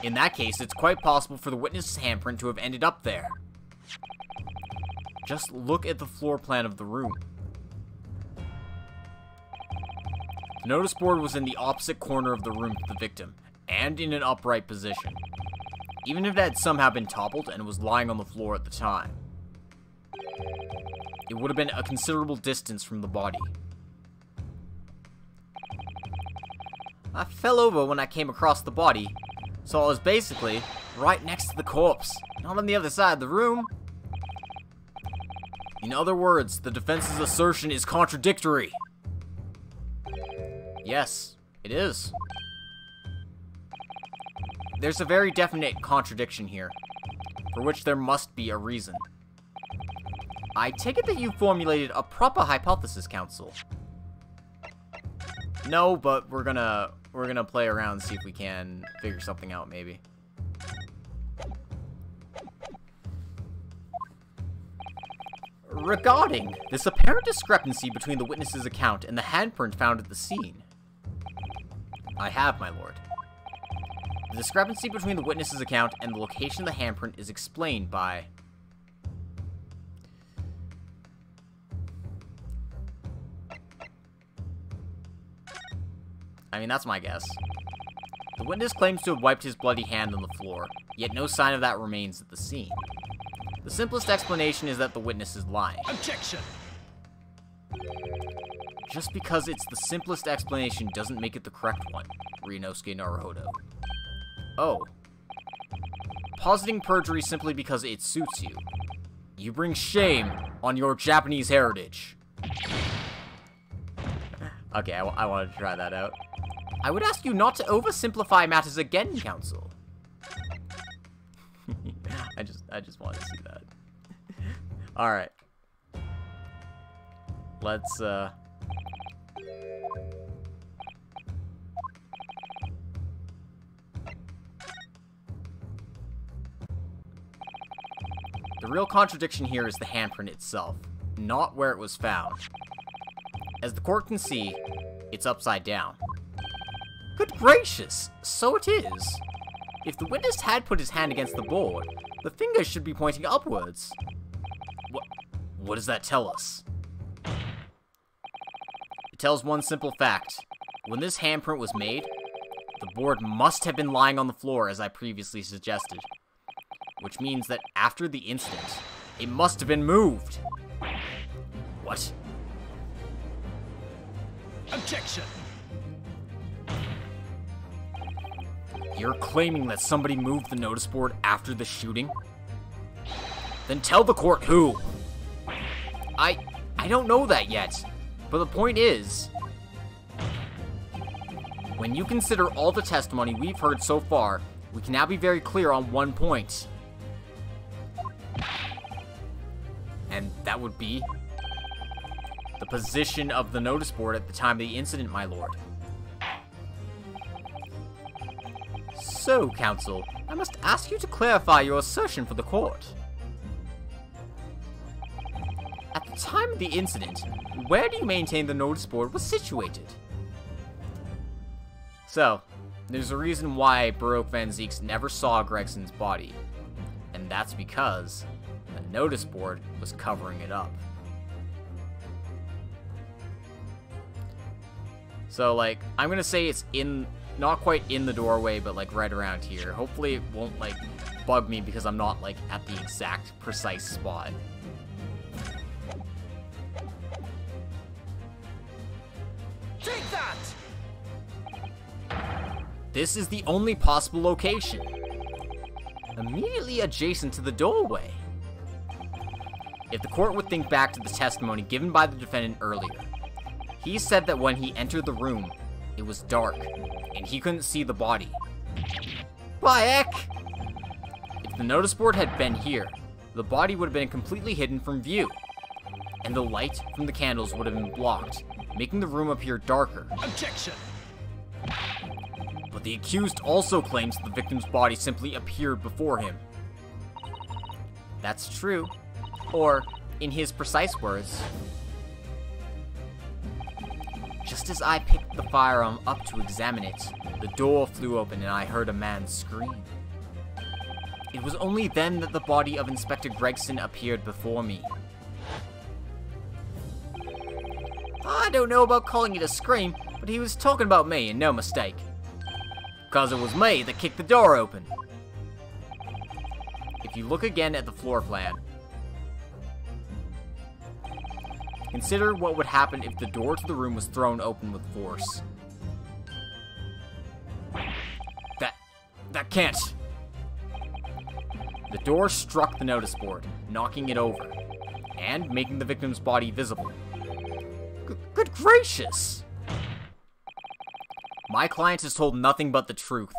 In that case, it's quite possible for the witness's handprint to have ended up there. Just look at the floor plan of the room. The notice board was in the opposite corner of the room to the victim, and in an upright position. Even if it had somehow been toppled and was lying on the floor at the time, it would have been a considerable distance from the body. I fell over when I came across the body, so I was basically right next to the corpse, not on the other side of the room. In other words, the defense's assertion is contradictory. Yes, it is. There's a very definite contradiction here, for which there must be a reason. I take it that you formulated a proper hypothesis, Counsel. No, but we're gonna play around and see if we can figure something out, maybe. Regarding this apparent discrepancy between the witness's account and the handprint found at the scene. I have, my lord. The discrepancy between the witness's account and the location of the handprint is explained by... I mean, that's my guess. The witness claims to have wiped his bloody hand on the floor, yet no sign of that remains at the scene. The simplest explanation is that the witness is lying. Objection! Just because it's the simplest explanation doesn't make it the correct one, Ryunosuke Naruhodo. Oh. Positing perjury simply because it suits you. You bring shame on your Japanese heritage. Okay, I wanted to try that out. I would ask you not to oversimplify matters again, Counsel. I just wanted to see that. Alright. Let's, The real contradiction here is the handprint itself, not where it was found. As the court can see, it's upside down. Good gracious, so it is. If the witness had put his hand against the board, the fingers should be pointing upwards. What does that tell us? It tells one simple fact. When this handprint was made, The board must have been lying on the floor as I previously suggested, which means that after the incident, it must have been moved. What? Objection! You're claiming that somebody moved the notice board after the shooting? Then tell the court who. I don't know that yet, but the point is, when you consider all the testimony we've heard so far, we can now be very clear on one point. And that would be the position of the notice board at the time of the incident, my lord. So, counsel, I must ask you to clarify your assertion for the court. At the time of the incident, where do you maintain the notice board was situated? So, there's a reason why Baroque Van Zieks never saw Gregson's body, and that's because the notice board was covering it up. So, like, I'm gonna say it's not quite in the doorway, but, like, right around here. Hopefully it won't, like, bug me because I'm not, like, at the exact precise spot. Take that! This is the only possible location. Immediately adjacent to the doorway. If the court would think back to the testimony given by the defendant earlier, he said that when he entered the room, it was dark, and he couldn't see the body. By heck! If the notice board had been here, the body would have been completely hidden from view, and the light from the candles would have been blocked, making the room appear darker. Objection! But the accused also claims that the victim's body simply appeared before him. That's true. Or, in his precise words, just as I picked the firearm up to examine it, the door flew open and I heard a man scream. It was only then that the body of Inspector Gregson appeared before me. I don't know about calling it a scream, but he was talking about me and no mistake. 'Cause it was me that kicked the door open. If you look again at the floor plan, consider what would happen if the door to the room was thrown open with force. That can't. The door struck the notice board, knocking it over, and making the victim's body visible. Good gracious! My client has told nothing but the truth.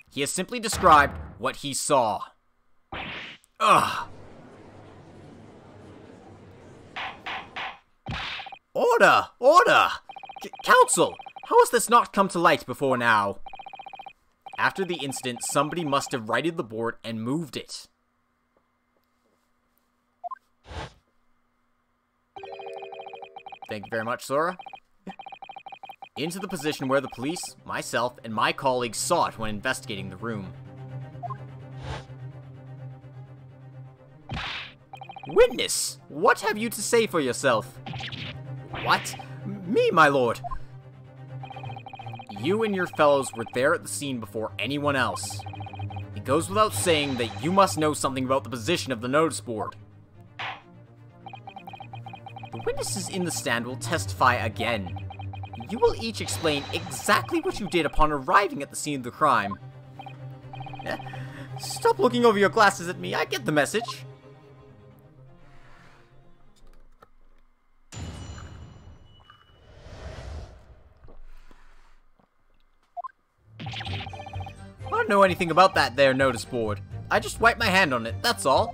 He has simply described what he saw. Ugh! Order! Order! Counsel! How has this not come to light before now? After the incident, somebody must have righted the board and moved it. Thank you very much, Sora. Into the position where the police, myself, and my colleagues saw it when investigating the room. Witness! What have you to say for yourself? What? Me, my lord! You and your fellows were there at the scene before anyone else. It goes without saying that you must know something about the position of the notice board. The witnesses in the stand will testify again. You will each explain exactly what you did upon arriving at the scene of the crime. Stop looking over your glasses at me, I get the message. I don't know anything about that there notice board. I just wiped my hand on it, that's all.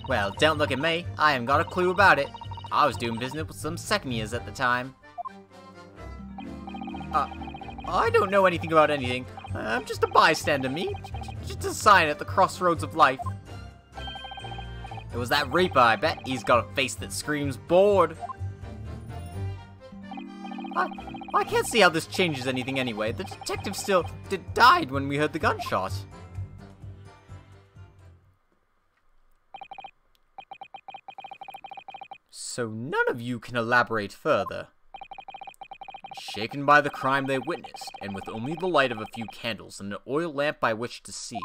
Well, don't look at me. I haven't got a clue about it. I was doing business with some second years at the time. I don't know anything about anything. I'm just a bystander, me. Just a sign at the crossroads of life. It was that Reaper, I bet. He's got a face that screams bored. I can't see how this changes anything anyway. The detective still died when we heard the gunshot. So none of you can elaborate further. Shaken by the crime they witnessed, and with only the light of a few candles and an oil lamp by which to see,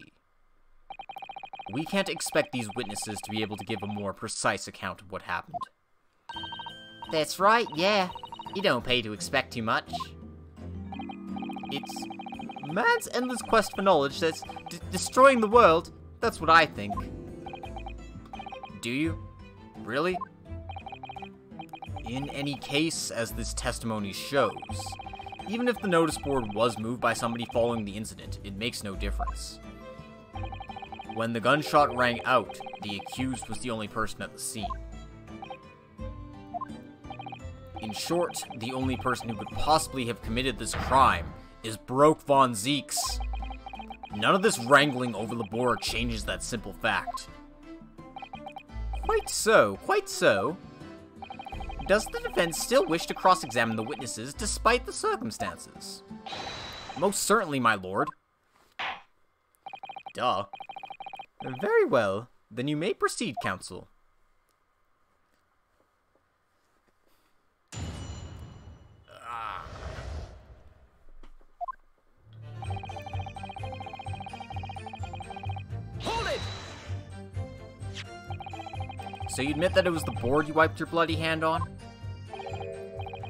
we can't expect these witnesses to be able to give a more precise account of what happened. That's right, yeah. You don't pay to expect too much. It's man's endless quest for knowledge that's destroying the world. That's what I think. Do you? Really? In any case, as this testimony shows, even if the notice board was moved by somebody following the incident, it makes no difference. When the gunshot rang out, the accused was the only person at the scene. In short, the only person who could possibly have committed this crime is Baroque von Zeeks. None of this wrangling over the board changes that simple fact. Quite so, quite so. Does the defense still wish to cross-examine the witnesses despite the circumstances? Most certainly, my lord. Duh. Very well. Then you may proceed, counsel. Hold it! So you admit that it was the board you wiped your bloody hand on?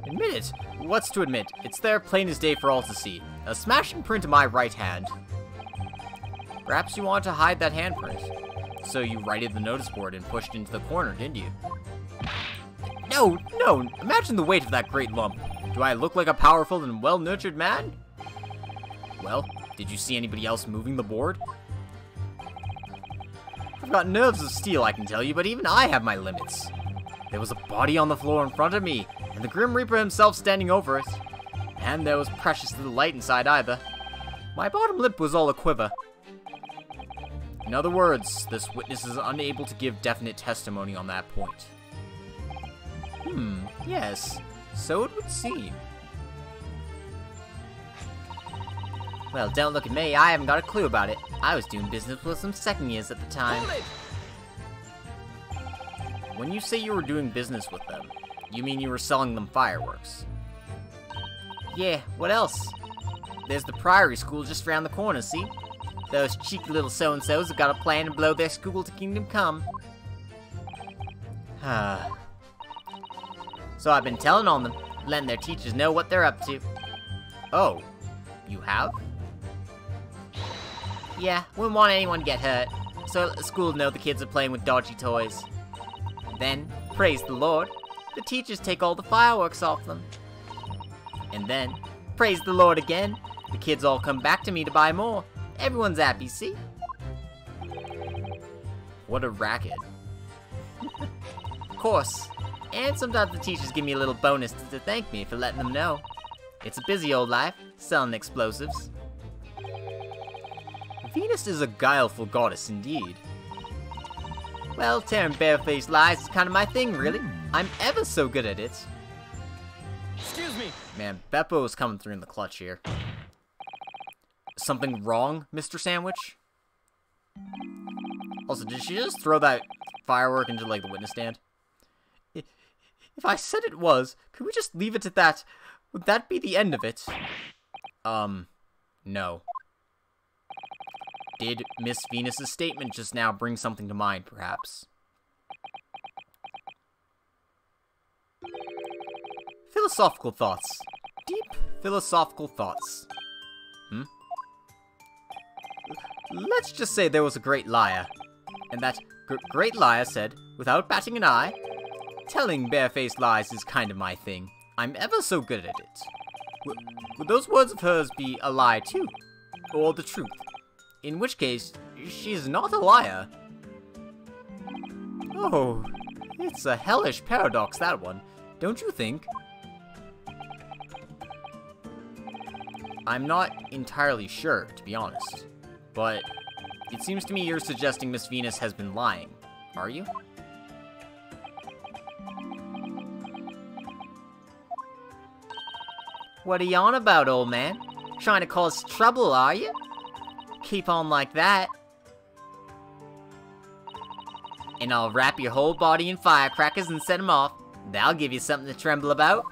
Admit it. What's to admit? It's there plain as day for all to see. A smashing print of my right hand. Perhaps you wanted to hide that handprint. So you righted the notice board and pushed into the corner, didn't you? No, no! Imagine the weight of that great lump. Do I look like a powerful and well-nurtured man? Well, did you see anybody else moving the board? I've got nerves of steel, I can tell you, but even I have my limits. There was a body on the floor in front of me, and the Grim Reaper himself standing over it. And there was precious little light inside either. My bottom lip was all a quiver. In other words, this witness is unable to give definite testimony on that point. Yes, so it would seem. Well, don't look at me, I haven't got a clue about it. I was doing business with some second years at the time. Hold it! When you say you were doing business with them, you mean you were selling them fireworks? Yeah, what else? There's the Priory School just around the corner, see? Those cheeky little so-and-sos have got a plan to blow their school to kingdom come. So I've been telling on them, letting their teachers know what they're up to. Oh, you have? Yeah, wouldn't want anyone to get hurt, so let the school know the kids are playing with dodgy toys. Then, praise the Lord, the teachers take all the fireworks off them. And then, praise the Lord again, the kids all come back to me to buy more. Everyone's happy, see? What a racket. Of course. And sometimes the teachers give me a little bonus to thank me for letting them know. It's a busy old life, selling explosives. Venus is a guileful goddess indeed. Well, tearing barefaced lies is kind of my thing, really. I'm ever so good at it. Excuse me! Man, Beppo is coming through in the clutch here. Something wrong, Mr. Sandwich? Also, did she just throw that firework into, like, the witness stand? If I said it was, could we just leave it at that? Would that be the end of it? No. Did Miss Venus's statement just now bring something to mind, perhaps? Philosophical thoughts. Deep philosophical thoughts. Let's just say there was a great liar. And that great liar said, without batting an eye, telling barefaced lies is kind of my thing. I'm ever so good at it. Would those words of hers be a lie too? Or the truth? In which case, she's not a liar. Oh, it's a hellish paradox, that one. Don't you think? I'm not entirely sure, to be honest. But it seems to me you're suggesting Miss Venus has been lying. Are you? What are you on about, old man? Trying to cause trouble, are you? Keep on like that, and I'll wrap your whole body in firecrackers and set them off. That'll give you something to tremble about.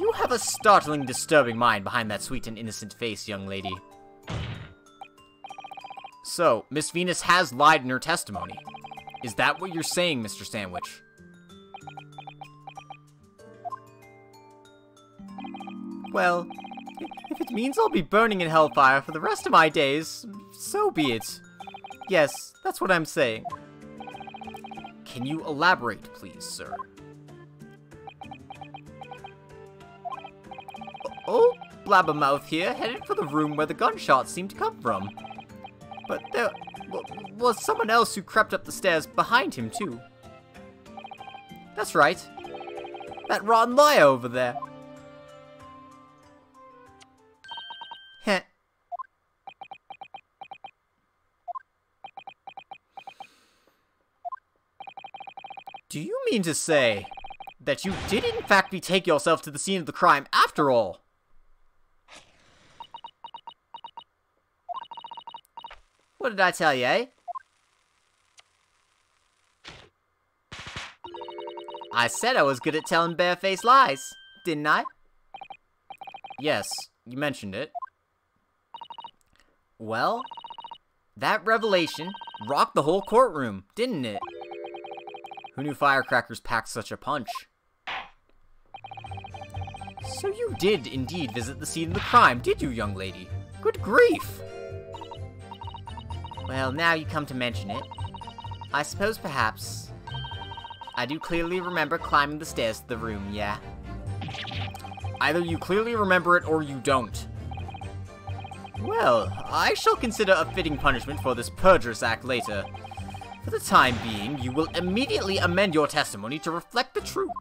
You have a startling, disturbing mind behind that sweet and innocent face, young lady. So, Miss Venus has lied in her testimony. Is that what you're saying, Mr. Sandwich? Well, if it means I'll be burning in hellfire for the rest of my days, so be it. Yes, that's what I'm saying. Can you elaborate, please, sir? Old Blabbermouth here headed for the room where the gunshots seemed to come from. But there was someone else who crept up the stairs behind him, too. That's right. That rotten liar over there. Heh. Do you mean to say that you did in fact betake yourself to the scene of the crime after all? What did I tell you, eh? I said I was good at telling barefaced lies, didn't I? Yes, you mentioned it. Well, that revelation rocked the whole courtroom, didn't it? Who knew firecrackers packed such a punch? So you did indeed visit the scene of the crime, did you, young lady? Good grief! Well, now you come to mention it, I suppose perhaps I do clearly remember climbing the stairs to the room, yeah. Either you clearly remember it or you don't. Well, I shall consider a fitting punishment for this perjurous act later. For the time being, you will immediately amend your testimony to reflect the truth.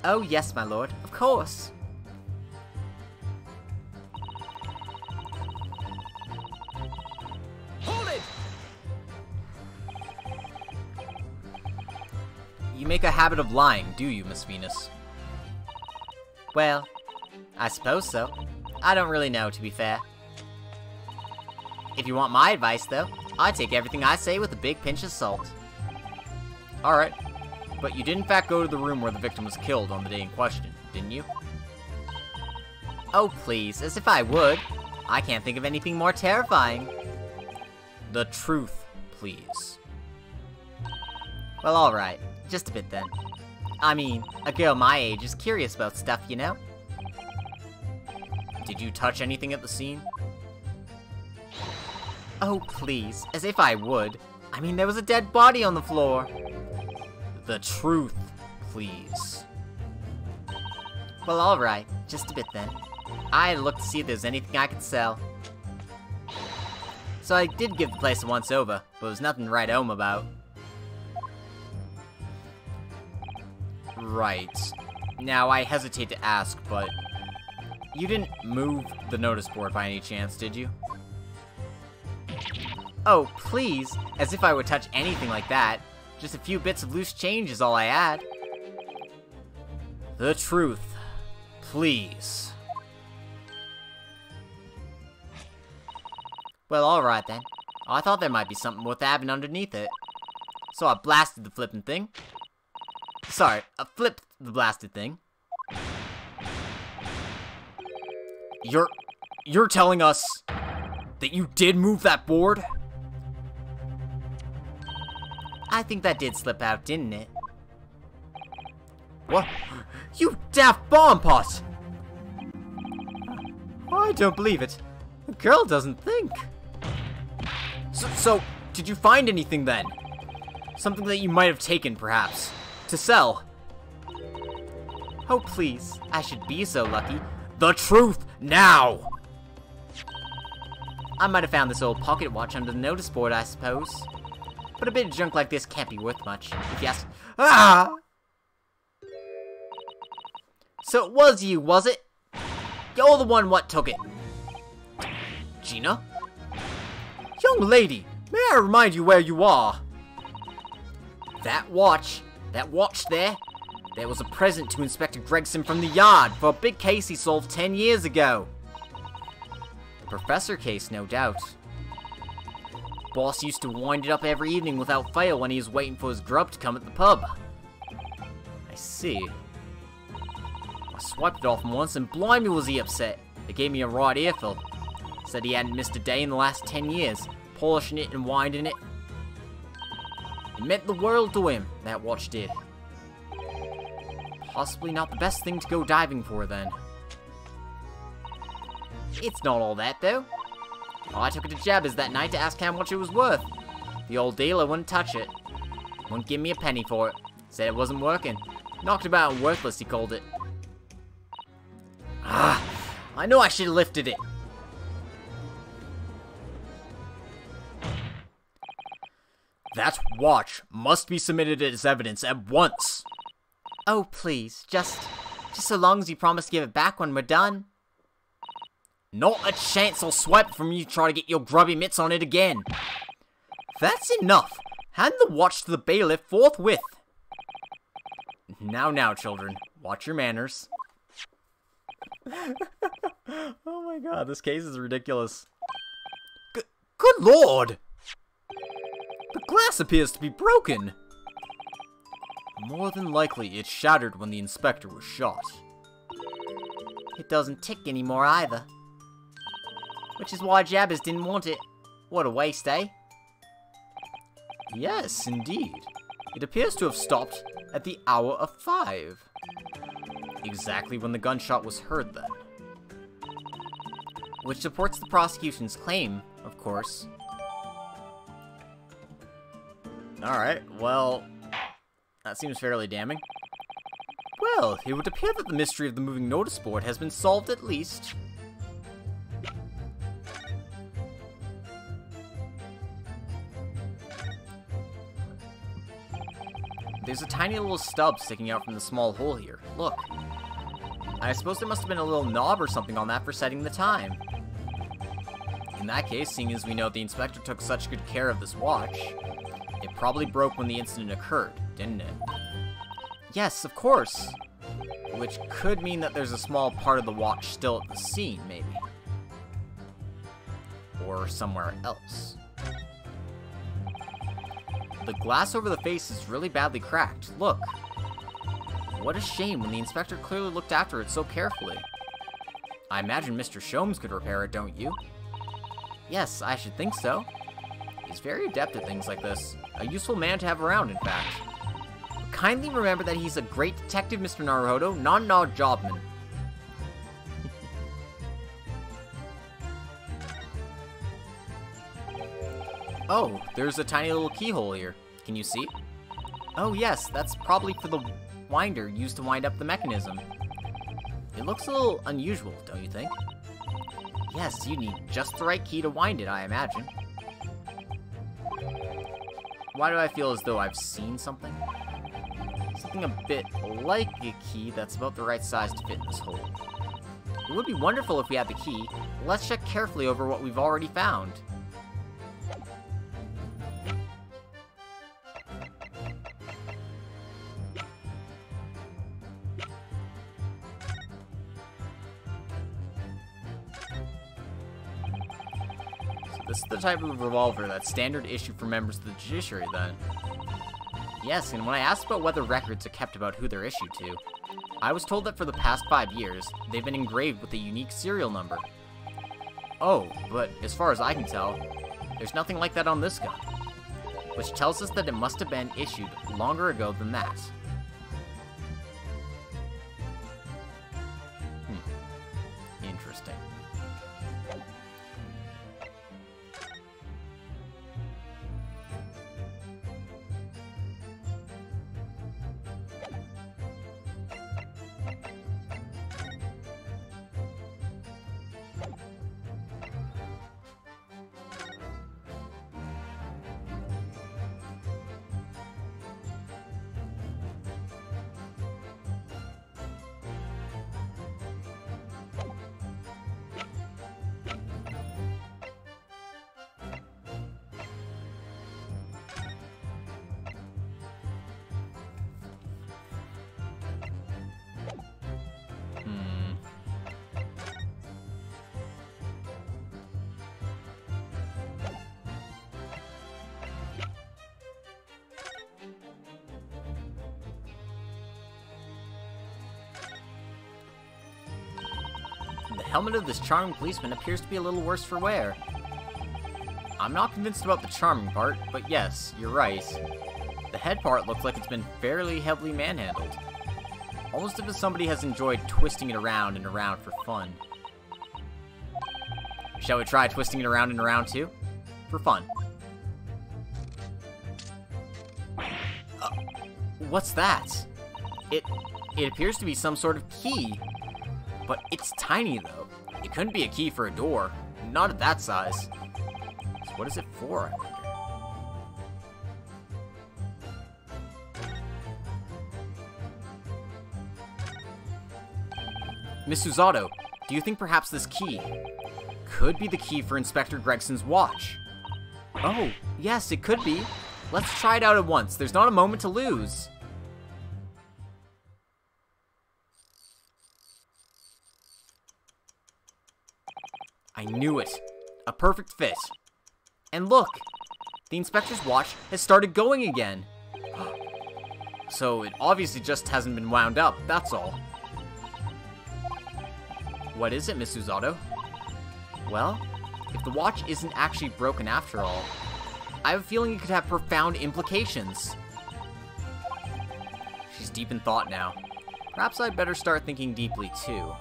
Oh, yes, my lord, of course. Hold it! You make a habit of lying, do you, Miss Venus? Well, I suppose so. I don't really know, to be fair. If you want my advice, though, I take everything I say with a big pinch of salt. Alright, but you did in fact go to the room where the victim was killed on the day in question, didn't you? Oh, please, as if I would. I can't think of anything more terrifying. The truth, please. Well, alright. Just a bit, then. I mean, a girl my age is curious about stuff, you know? Did you touch anything at the scene? Oh, please, as if I would. I mean, there was a dead body on the floor. The truth, please. Well, alright. Just a bit, then. I had looked to see if there's anything I could sell. So I did give the place a once-over, but there was nothing to write home about. Right. Now, I hesitate to ask, but you didn't move the notice board by any chance, did you? Oh, please, as if I would touch anything like that. Just a few bits of loose change is all I add. The truth, please. Well, alright then. I thought there might be something worth having underneath it. So I blasted the flippin' thing. Sorry, I flipped the blasted thing. You're telling us that you did move that board? I think that did slip out, didn't it? What? You daft bomb pot! I don't believe it. The girl doesn't think. So, did you find anything then? Something that you might have taken, perhaps, to sell? Oh, please. I should be so lucky. The truth, now! I might have found this old pocket watch under the notice board, I suppose. But a bit of junk like this can't be worth much, if you ask— Ah! So it was you, was it? You're the one what took it. Gina? Young lady, may I remind you where you are? That watch there was a present to Inspector Gregson from the yard for a big case he solved 10 years ago. The Professor case, no doubt. Boss used to wind it up every evening without fail when he was waiting for his grub to come at the pub. I see. swiped it off him once, and blimey was he upset. It gave me a right earful. Said he hadn't missed a day in the last 10 years, polishing it and winding it. It meant the world to him, that watch did. Possibly not the best thing to go diving for, then. It's not all that, though. Well, I took it to Jabba's that night to ask how much it was worth. The old dealer wouldn't touch it. Wouldn't give me a penny for it. Said it wasn't working. Knocked about and worthless, he called it. Ah, I know I should have lifted it. That watch must be submitted as evidence at once. Oh, please, just so long as you promise to give it back when we're done. Not a chance I'll swipe it from you to try to get your grubby mitts on it again. That's enough. Hand the watch to the bailiff forthwith. Now, children, watch your manners. Oh my god, this case is ridiculous. Good lord! The glass appears to be broken. More than likely, it shattered when the inspector was shot. It doesn't tick anymore either. Which is why Jabba's didn't want it. What a waste, eh? Yes, indeed. It appears to have stopped at the hour of 5. Exactly when the gunshot was heard then. Which supports the prosecution's claim, of course. Alright, well, that seems fairly damning. Well, it would appear that the mystery of the moving notice board has been solved at least. There's a tiny little stub sticking out from the small hole here. Look. I suppose there must have been a little knob or something on that for setting the time. In that case, seeing as we know the inspector took such good care of this watch, it probably broke when the incident occurred, didn't it? Yes, of course. Which could mean that there's a small part of the watch still at the scene, maybe. Or somewhere else. The glass over the face is really badly cracked. Look. What a shame when the inspector clearly looked after it so carefully. I imagine Mr. Sholmes could repair it, don't you? Yes, I should think so. He's very adept at things like this. A useful man to have around, in fact. Kindly remember that he's a great detective, Mr. Naruhodo, not an odd jobman. Oh, there's a tiny little keyhole here. Can you see? Oh yes, that's probably for the winder used to wind up the mechanism. It looks a little unusual, don't you think? Yes, you need just the right key to wind it, I imagine. Why do I feel as though I've seen something? Something a bit like a key that's about the right size to fit in this hole. It would be wonderful if we had the key. Let's check carefully over what we've already found. This is the type of revolver that's standard issue for members of the judiciary, then. Yes, and when I asked about whether records are kept about who they're issued to, I was told that for the past 5 years, they've been engraved with a unique serial number. Oh, but as far as I can tell, there's nothing like that on this gun. Which tells us that it must have been issued longer ago than that. Interesting. helmet of this charming policeman appears to be a little worse for wear. I'm not convinced about the charming part, but yes, you're right. The head part looks like it's been fairly heavily manhandled. Almost as if somebody has enjoyed twisting it around and around for fun. Shall we try twisting it around and around too? For fun. What's that? It appears to be some sort of key. But it's tiny though. It couldn't be a key for a door. Not at that size. So what is it for, I wonder? Miss Susato, do you think perhaps this key could be the key for Inspector Gregson's watch? Oh, yes, it could be. Let's try it out at once. There's not a moment to lose. I knew it. A perfect fit. And look, the inspector's watch has started going again. So it obviously just hasn't been wound up, that's all. What is it, Miss Susato? Well, if the watch isn't actually broken after all, I have a feeling it could have profound implications. She's deep in thought now. Perhaps I'd better start thinking deeply too.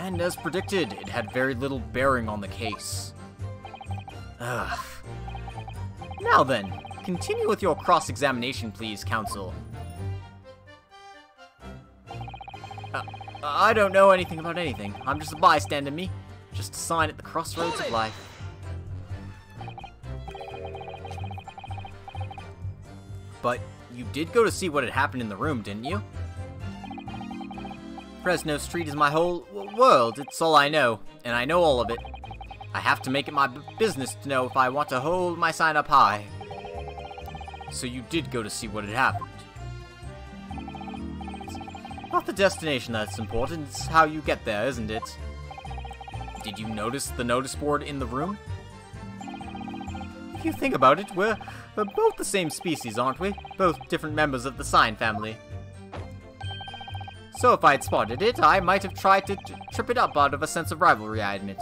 And as predicted, it had very little bearing on the case. Ugh. Now then, continue with your cross-examination, please, counsel. I don't know anything about anything. I'm just a bystander, me. Just a sign at the crossroads of life. But you did go to see what had happened in the room, didn't you? Fresno Street is my whole world. It's all I know, and I know all of it. I have to make it my business to know if I want to hold my sign up high. So you did go to see what had happened. It's not the destination that's important, it's how you get there, isn't it? Did you notice the notice board in the room? If you think about it, we're both the same species, aren't we? Both different members of the sign family. So if I had spotted it, I might have tried to trip it up out of a sense of rivalry, I admit.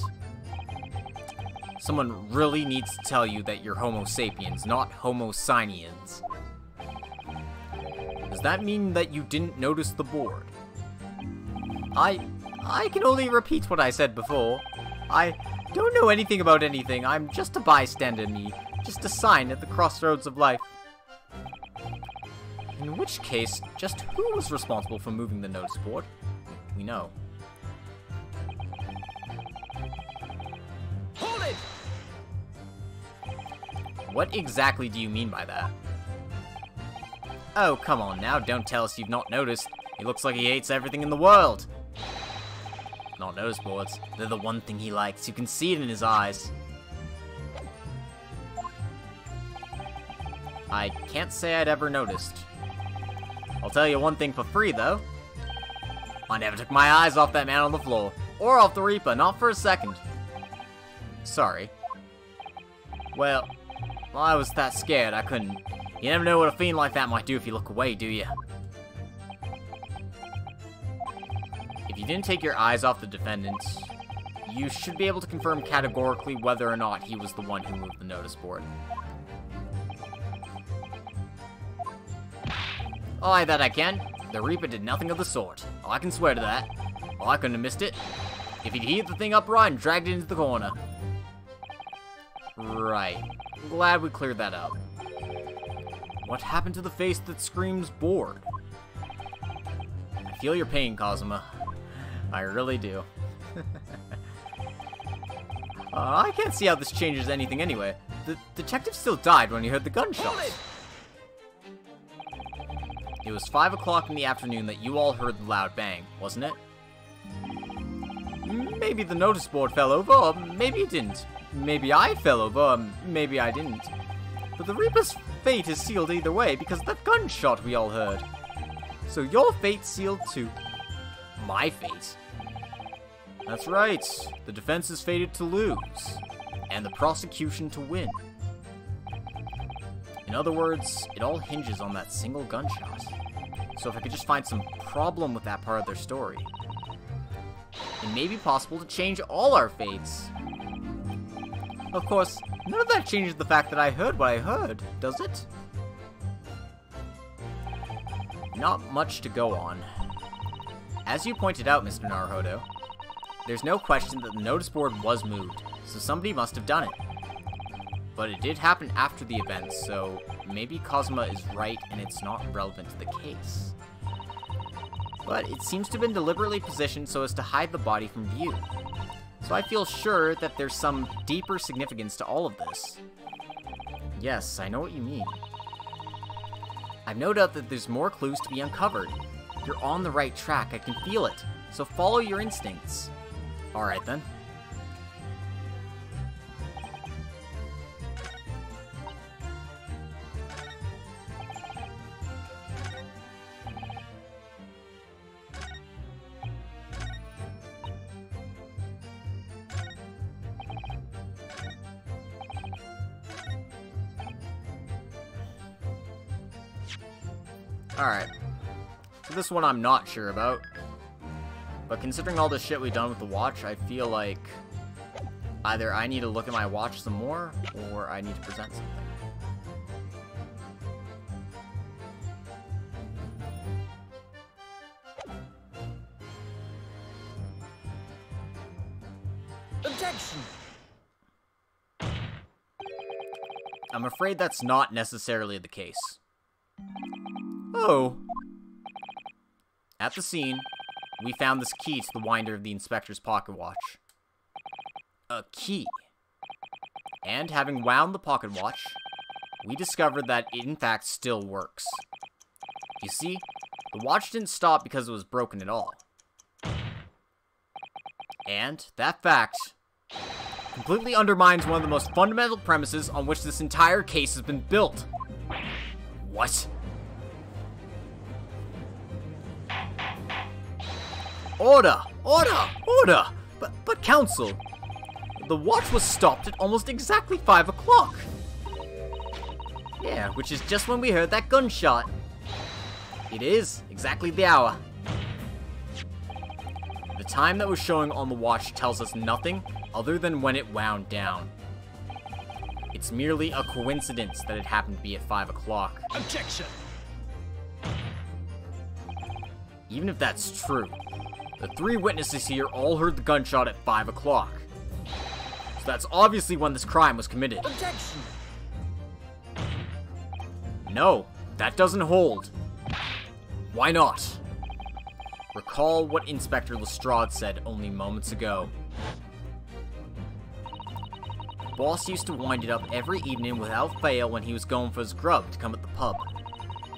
Someone really needs to tell you that you're Homo sapiens, not Homo sinians. Does that mean that you didn't notice the board? I can only repeat what I said before. I don't know anything about anything. I'm just a bystander, me. Just a sign at the crossroads of life. In which case, just who was responsible for moving the notice board? We know. Hold it! What exactly do you mean by that? Oh, come on now, don't tell us you've not noticed. He looks like he hates everything in the world. Not notice boards. They're the one thing he likes. You can see it in his eyes. I can't say I'd ever noticed. I'll tell you one thing for free, though. I never took my eyes off that man on the floor. Or off the Reaper, not for a second. Sorry. Well, I was that scared, I couldn't. You never know what a fiend like that might do if you look away, do you? If you didn't take your eyes off the defendant, you should be able to confirm categorically whether or not he was the one who moved the notice board. Aye, that I can. The Reaper did nothing of the sort. I can swear to that. Oh, I couldn't have missed it. If he'd heaved the thing upright and dragged it into the corner. Right. Glad we cleared that up. What happened to the face that screams bored? I feel your pain, Kazuma. I really do. I can't see how this changes anything anyway. The detective still died when he heard the gunshots. It was 5 o'clock in the afternoon that you all heard the loud bang, wasn't it? Maybe the notice board fell over, or maybe it didn't. Maybe I fell over, or maybe I didn't. But the Reaper's fate is sealed either way because of that gunshot we all heard. So your fate's sealed too. My fate? That's right. The defense is fated to lose, and the prosecution to win. In other words, it all hinges on that single gunshot. So if I could just find some problem with that part of their story, it may be possible to change all our fates. Of course, none of that changes the fact that I heard what I heard, does it? Not much to go on. As you pointed out, Mr. Naruhodo, there's no question that the notice board was moved, so somebody must have done it. But it did happen after the event, so maybe Cosma is right and it's not relevant to the case. But it seems to have been deliberately positioned so as to hide the body from view. So I feel sure that there's some deeper significance to all of this. Yes, I know what you mean. I've no doubt that there's more clues to be uncovered. You're on the right track, I can feel it. So follow your instincts. Alright then. Alright. So this one I'm not sure about. But considering all the shit we've done with the watch, I feel like either I need to look at my watch some more, or I need to present something. Objection! I'm afraid that's not necessarily the case. Oh. At the scene, we found this key to the winder of the inspector's pocket watch. A key. And having wound the pocket watch, we discovered that it in fact still works. You see, the watch didn't stop because it was broken at all. And that fact completely undermines one of the most fundamental premises on which this entire case has been built. What? Order! Order! Order! But counsel, the watch was stopped at almost exactly 5 o'clock. Yeah, which is just when we heard that gunshot. It is exactly the hour. The time that was showing on the watch tells us nothing other than when it wound down. It's merely a coincidence that it happened to be at 5 o'clock. Objection! Even if that's true, the 3 witnesses here all heard the gunshot at 5 o'clock. So that's obviously when this crime was committed. Objection! No, that doesn't hold. Why not? Recall what Inspector Lestrade said only moments ago. Boss used to wind it up every evening without fail when he was going for his grub to come at the pub.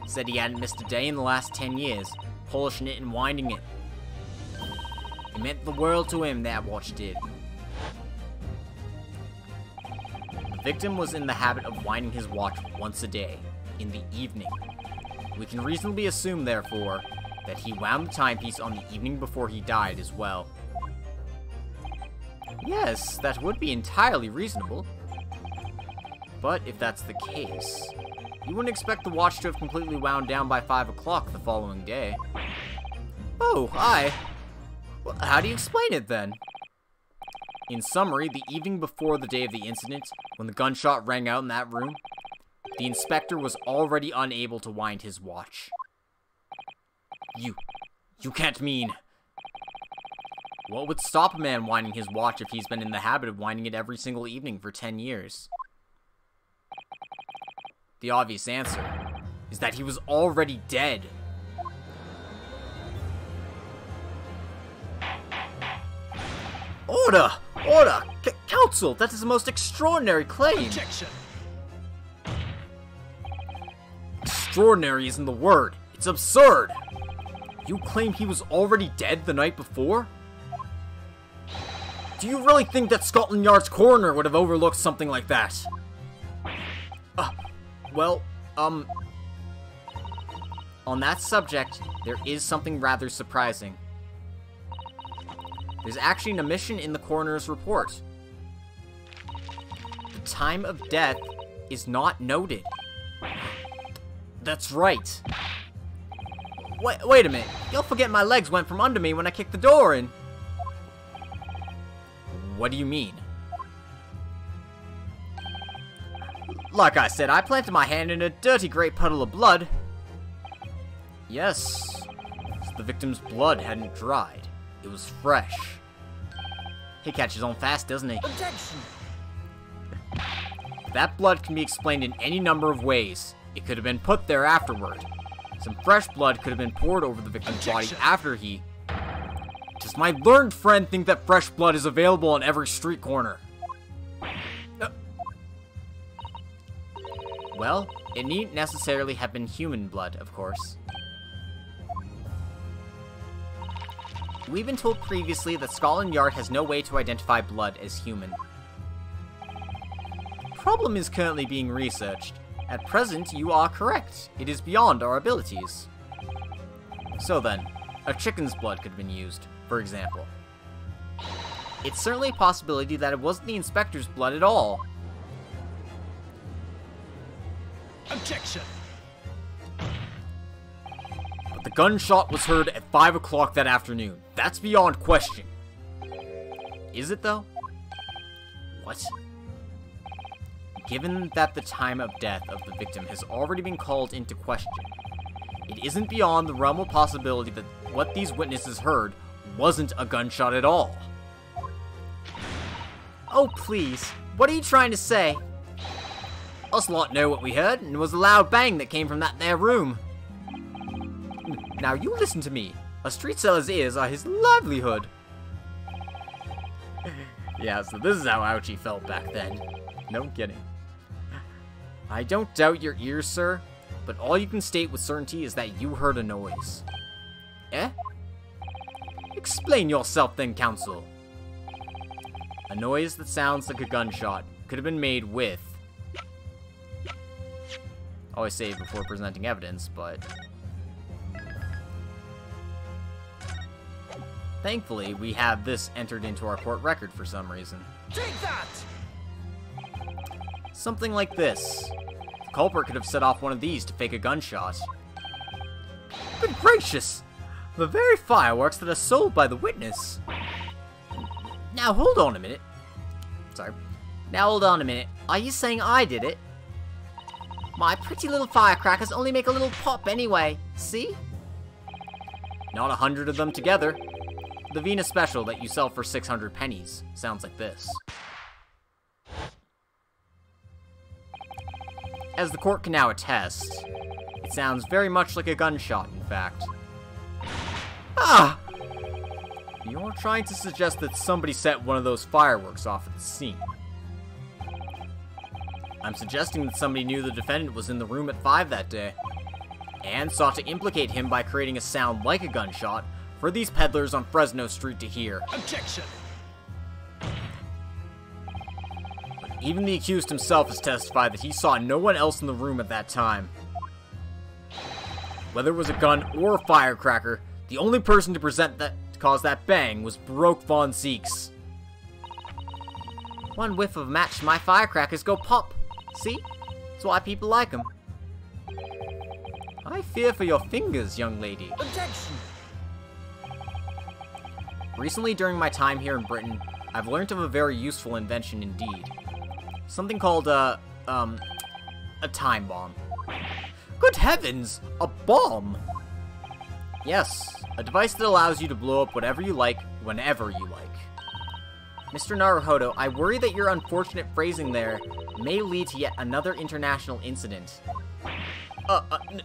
Said he hadn't missed a day in the last 10 years, polishing it and winding it. It meant the world to him, that watch did. The victim was in the habit of winding his watch once a day, in the evening. We can reasonably assume, therefore, that he wound the timepiece on the evening before he died as well. Yes, that would be entirely reasonable. But if that's the case, you wouldn't expect the watch to have completely wound down by 5 o'clock the following day. Oh, well, how do you explain it then? In summary, the evening before the day of the incident, when the gunshot rang out in that room, the inspector was already unable to wind his watch. You can't mean... What would stop a man winding his watch if he's been in the habit of winding it every single evening for 10 years? The obvious answer is that he was already dead. Order! Order! Counsel, that is the most extraordinary claim! Objection! Extraordinary isn't the word. It's absurd! You claim he was already dead the night before? Do you really think that Scotland Yard's coroner would have overlooked something like that? On that subject, there is something rather surprising. There's actually an omission in the coroner's report. The time of death is not noted. That's right. Wait a minute. You'll forget my legs went from under me when I kicked the door in. What do you mean? Like I said, I planted my hand in a dirty grey puddle of blood. Yes. So the victim's blood hadn't dried. It was fresh. He catches on fast, doesn't he? Objection! That blood can be explained in any number of ways. It could have been put there afterward. Some fresh blood could have been poured over the victim's body after he... Does my learned friend think that fresh blood is available on every street corner? Well, it needn't necessarily have been human blood, of course. We've been told previously that Scotland Yard has no way to identify blood as human. The problem is currently being researched. At present, you are correct. It is beyond our abilities. So then, a chicken's blood could have been used, for example. It's certainly a possibility that it wasn't the inspector's blood at all. Objection! But the gunshot was heard at 5 o'clock that afternoon. That's beyond question. Is it, though? What? Given that the time of death of the victim has already been called into question, it isn't beyond the realm of possibility that what these witnesses heard wasn't a gunshot at all. Oh, please. What are you trying to say? Us lot know what we heard, and it was a loud bang that came from that there room. Now you listen to me. A street seller's ears are his livelihood. Yeah, so this is how Ouchie felt back then. No kidding. I don't doubt your ears, sir, but all you can state with certainty is that you heard a noise. Eh? Explain yourself then, counsel. A noise that sounds like a gunshot could have been made with... Always say it before presenting evidence, but... Thankfully, we have this entered into our court record for some reason. Take that! Something like this. The culprit could have set off one of these to fake a gunshot. Good gracious! The very fireworks that are sold by the witness. Now hold on a minute. Sorry. Now hold on a minute. Are you saying I did it? My pretty little firecrackers only make a little pop anyway. See? Not 100 of them together. The Venus special that you sell for 600 pennies sounds like this. As the court can now attest, it sounds very much like a gunshot, in fact. Ah! You're trying to suggest that somebody set one of those fireworks off at the scene. I'm suggesting that somebody knew the defendant was in the room at 5 that day, and sought to implicate him by creating a sound like a gunshot for these peddlers on Fresno Street to hear. Objection! Even the accused himself has testified that he saw no one else in the room at that time. Whether it was a gun or a firecracker, the only person to cause that bang was Baroque Von Seeks. One whiff of match, my firecrackers go pop. See? That's why people like them. I fear for your fingers, young lady. Objection! Recently, during my time here in Britain, I've learnt of a very useful invention indeed. Something called, a time bomb. Good heavens! A bomb! Yes, a device that allows you to blow up whatever you like, whenever you like. Mr. Naruhodo, I worry that your unfortunate phrasing there may lead to yet another international incident.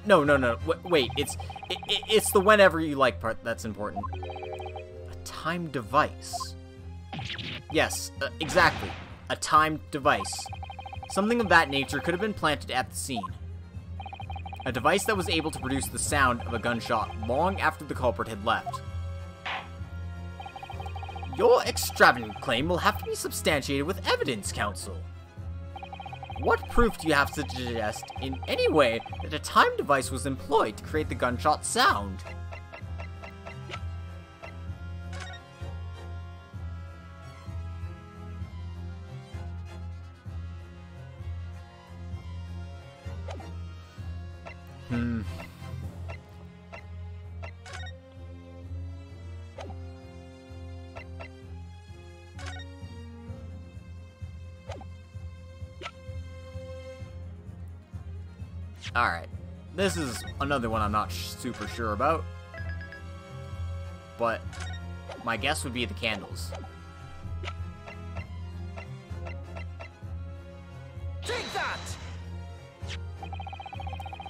No. Wait, it's the whenever you like part that's important. A timed device. Yes, exactly. A timed device. Something of that nature could have been planted at the scene. A device that was able to produce the sound of a gunshot long after the culprit had left. Your extravagant claim will have to be substantiated with evidence, counsel. What proof do you have to suggest in any way that a time device was employed to create the gunshot sound? Alright. This is another one I'm not super sure about. But my guess would be the candles. Take that!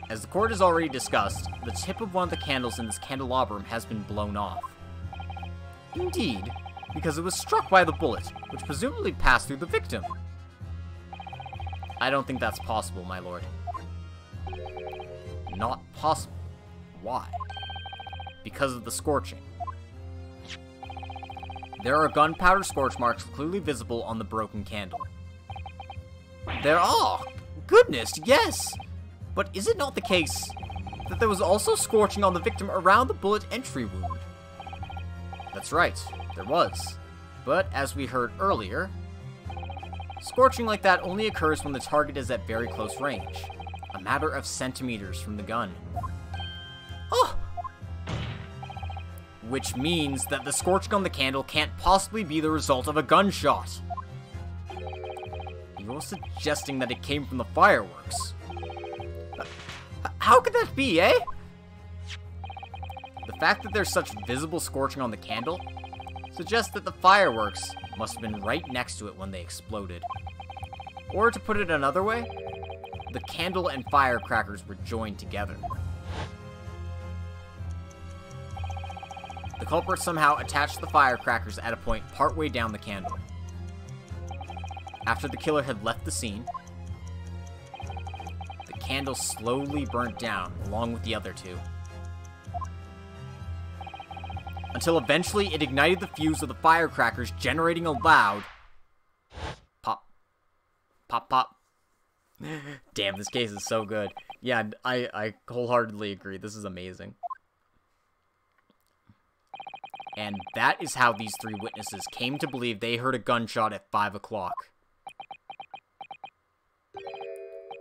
As the court has already discussed, the tip of one of the candles in this candelabrum has been blown off. Indeed, because it was struck by the bullet, which presumably passed through the victim. I don't think that's possible, my lord. Not possible. Why? Because of the scorching. There are gunpowder scorch marks clearly visible on the broken candle. There are! Goodness, yes! But is it not the case that there was also scorching on the victim around the bullet entry wound? That's right, there was. But, as we heard earlier, scorching like that only occurs when the target is at very close range. A matter of centimeters from the gun. Oh! Which means that the scorching on the candle can't possibly be the result of a gunshot. You're suggesting that it came from the fireworks. How could that be, eh? The fact that there's such visible scorching on the candle suggests that the fireworks must have been right next to it when they exploded. Or to put it another way, the candle and firecrackers were joined together. The culprit somehow attached the firecrackers at a point partway down the candle. After the killer had left the scene, the candle slowly burnt down along with the other two, until eventually it ignited the fuse of the firecrackers, generating a loud pop, pop, pop. Damn, this case is so good. Yeah, I wholeheartedly agree. This is amazing. And that is how these three witnesses came to believe they heard a gunshot at 5 o'clock.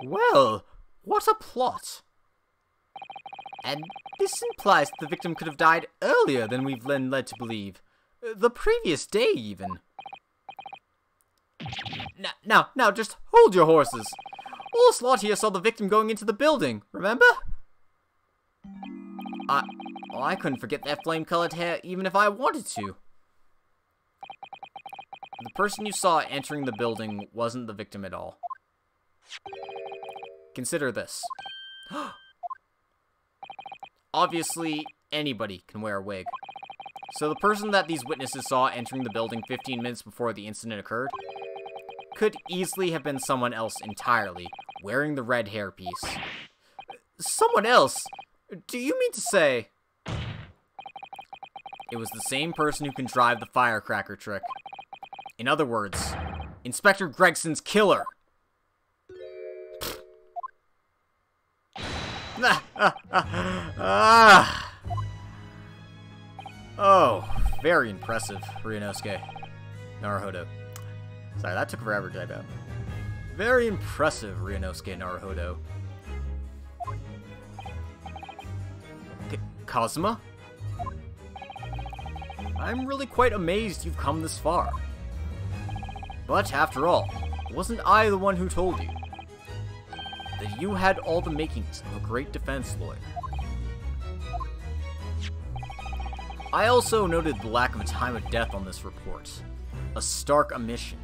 Well, what a plot. And this implies that the victim could have died earlier than we've been led to believe. The previous day, even. Now, just hold your horses. Ocelot here saw the victim going into the building, remember? I couldn't forget that flame-colored hair even if I wanted to. The person you saw entering the building wasn't the victim at all. Consider this. Obviously, anybody can wear a wig. So the person that these witnesses saw entering the building 15 minutes before the incident occurred could easily have been someone else entirely, wearing the red hairpiece. Someone else? Do you mean to say it was the same person who contrived the firecracker trick? In other words, Inspector Gregson's killer. Oh, very impressive, Ryunosuke Naruhodo. Sorry, that took forever to type out. Very impressive, Ryunosuke Naruhodo. Kazuma? I'm really quite amazed you've come this far. But after all, wasn't I the one who told you that you had all the makings of a great defense lawyer? I also noted the lack of a time of death on this report. A stark omission.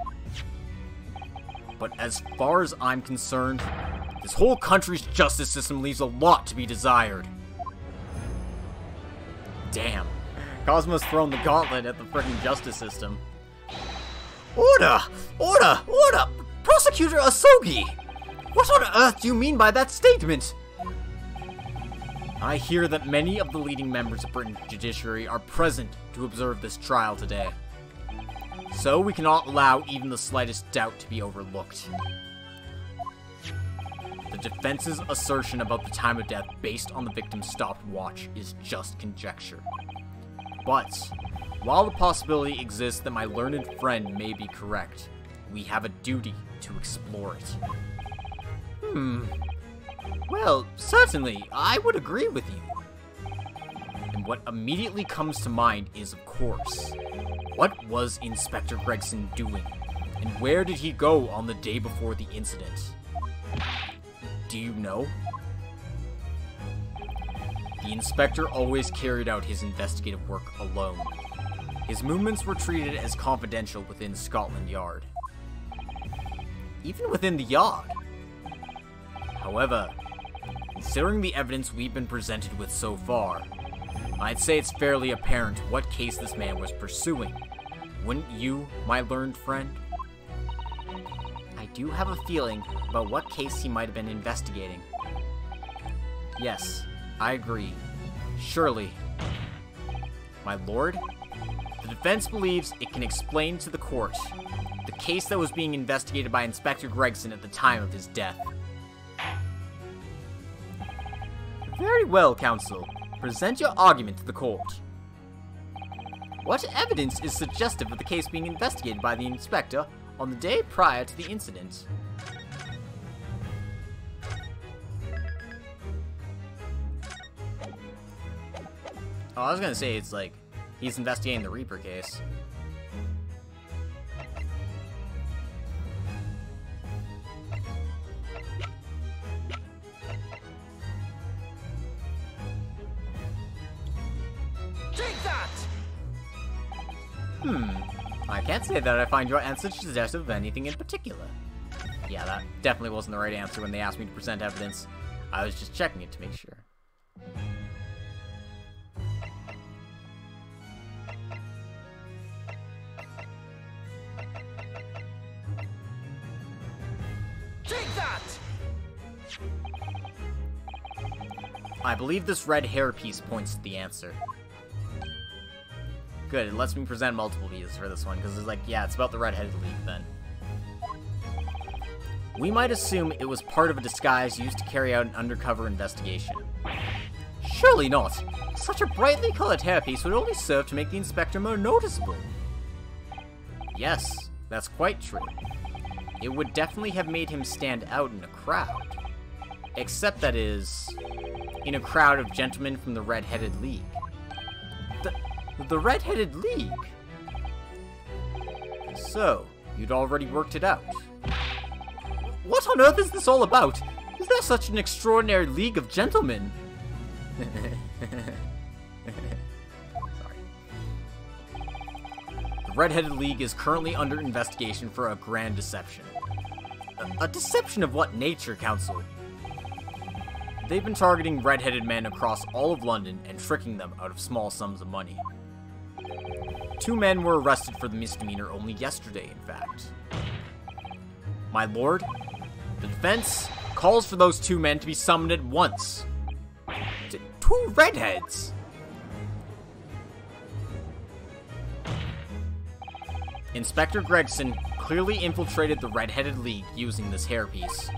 But as far as I'm concerned, this whole country's justice system leaves a lot to be desired. Damn. Cosmo's thrown the gauntlet at the freaking justice system. Order! Order! Order! Prosecutor Asogi! What on earth do you mean by that statement? I hear that many of the leading members of Britain's judiciary are present to observe this trial today. So we cannot allow even the slightest doubt to be overlooked. The defense's assertion about the time of death based on the victim's stopwatch is just conjecture. But, while the possibility exists that my learned friend may be correct, we have a duty to explore it. Well, certainly, I would agree with you. And what immediately comes to mind is, of course, what was Inspector Gregson doing? And where did he go on the day before the incident? Do you know? The inspector always carried out his investigative work alone. His movements were treated as confidential within Scotland Yard. Even within the Yard. However, considering the evidence we've been presented with so far, I'd say it's fairly apparent what case this man was pursuing. Wouldn't you, my learned friend? I do have a feeling about what case he might have been investigating. Yes, I agree. Surely. My lord, the defense believes it can explain to the court the case that was being investigated by Inspector Gregson at the time of his death. Very well, counsel. Present your argument to the court. What evidence is suggestive of the case being investigated by the inspector on the day prior to the incident? Oh, I was gonna say it's like he's investigating the Reaper case. Take that! I can't say that I find your answer suggestive of anything in particular. Yeah, that definitely wasn't the right answer when they asked me to present evidence. I was just checking it to make sure. Take that! I believe this red hairpiece points to the answer. Good, it lets me present multiple views for this one, because it's like, yeah, it's about the red-headed league then. We might assume it was part of a disguise used to carry out an undercover investigation. Surely not! Such a brightly colored hairpiece would only serve to make the inspector more noticeable. Yes, that's quite true. It would definitely have made him stand out in a crowd. Except that is, in a crowd of gentlemen from the Red-Headed League. The Red-Headed League? So, you'd already worked it out. What on earth is this all about? Is there such an extraordinary league of gentlemen? Sorry. The Red-Headed League is currently under investigation for a grand deception. A deception of what nature, Counsel? They've been targeting red-headed men across all of London and tricking them out of small sums of money. 2 men were arrested for the misdemeanor only yesterday, in fact. My lord, the defense calls for those 2 men to be summoned at once. 2 redheads! Inspector Gregson clearly infiltrated the Red-Headed League using this hairpiece,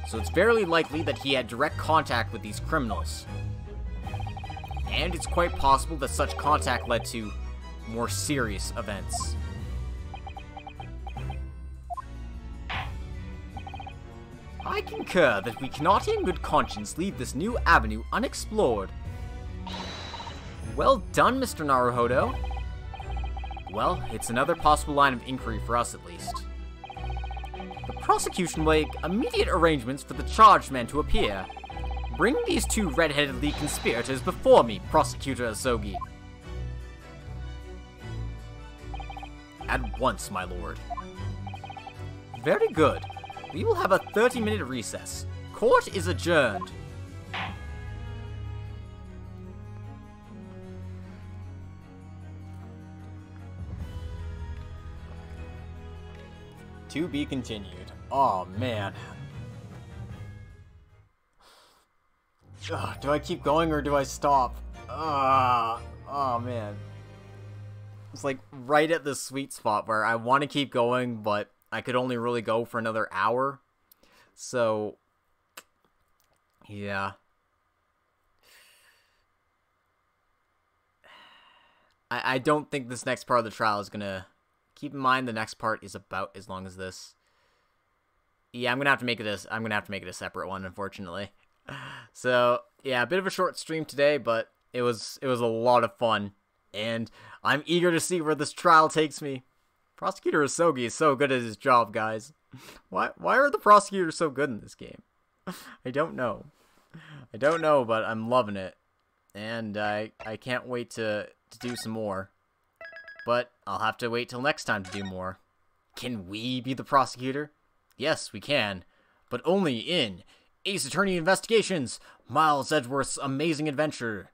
so it's very likely that he had direct contact with these criminals. And it's quite possible that such contact led to more serious events. I concur that we cannot in good conscience leave this new avenue unexplored. Well done, Mr. Naruhodo. Well, it's another possible line of inquiry for us at least. The prosecution will make immediate arrangements for the charged men to appear. Bring these 2 Red-Headed League conspirators before me, Prosecutor Asogi. At once, my lord. Very good. We will have a 30-minute recess. Court is adjourned. To be continued. Oh, man. Ugh, do I keep going or do I stop? Oh, man. It's like right at the sweet spot where I want to keep going, but I could only really go for another hour. So, yeah. I don't think this next part of the trial is gonna... Keep in mind the next part is about as long as this. Yeah, I'm gonna have to make it a separate one, unfortunately. So, yeah, a bit of a short stream today, but it was a lot of fun. And I'm eager to see where this trial takes me. Prosecutor Isogi is so good at his job, guys. Why are the prosecutors so good in this game? I don't know. I don't know, but I'm loving it. And I can't wait to do some more. But I'll have to wait till next time to do more. Can we be the prosecutor? Yes, we can. But only in Ace Attorney Investigations, Miles Edgeworth's Amazing Adventure.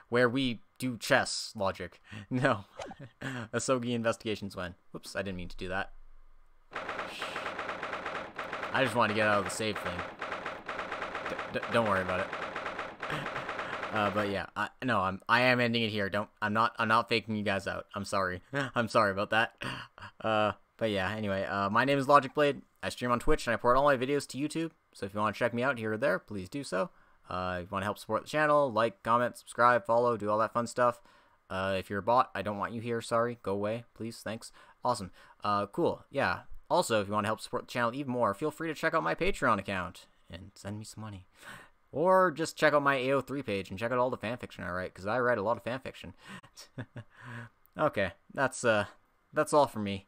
Where we do chess logic. No. Asogi Investigations when. Whoops, I didn't mean to do that. I just wanted to get out of the save thing. Don't worry about it. But yeah, I am ending it here. I'm not faking you guys out. I'm sorry. I'm sorry about that. But yeah, anyway, my name is Logic Blade. I stream on Twitch and I port all my videos to YouTube. So if you want to check me out here or there, please do so. If you want to help support the channel, like, comment, subscribe, follow, do all that fun stuff. If you're a bot, I don't want you here. Sorry. Go away, please. Thanks. Awesome. Cool. Yeah. Also, if you want to help support the channel even more, feel free to check out my Patreon account and send me some money. Or just check out my AO3 page and check out all the fanfiction I write, because I write a lot of fanfiction. Okay, that's all for me.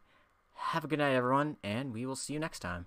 Have a good night, everyone, and we will see you next time.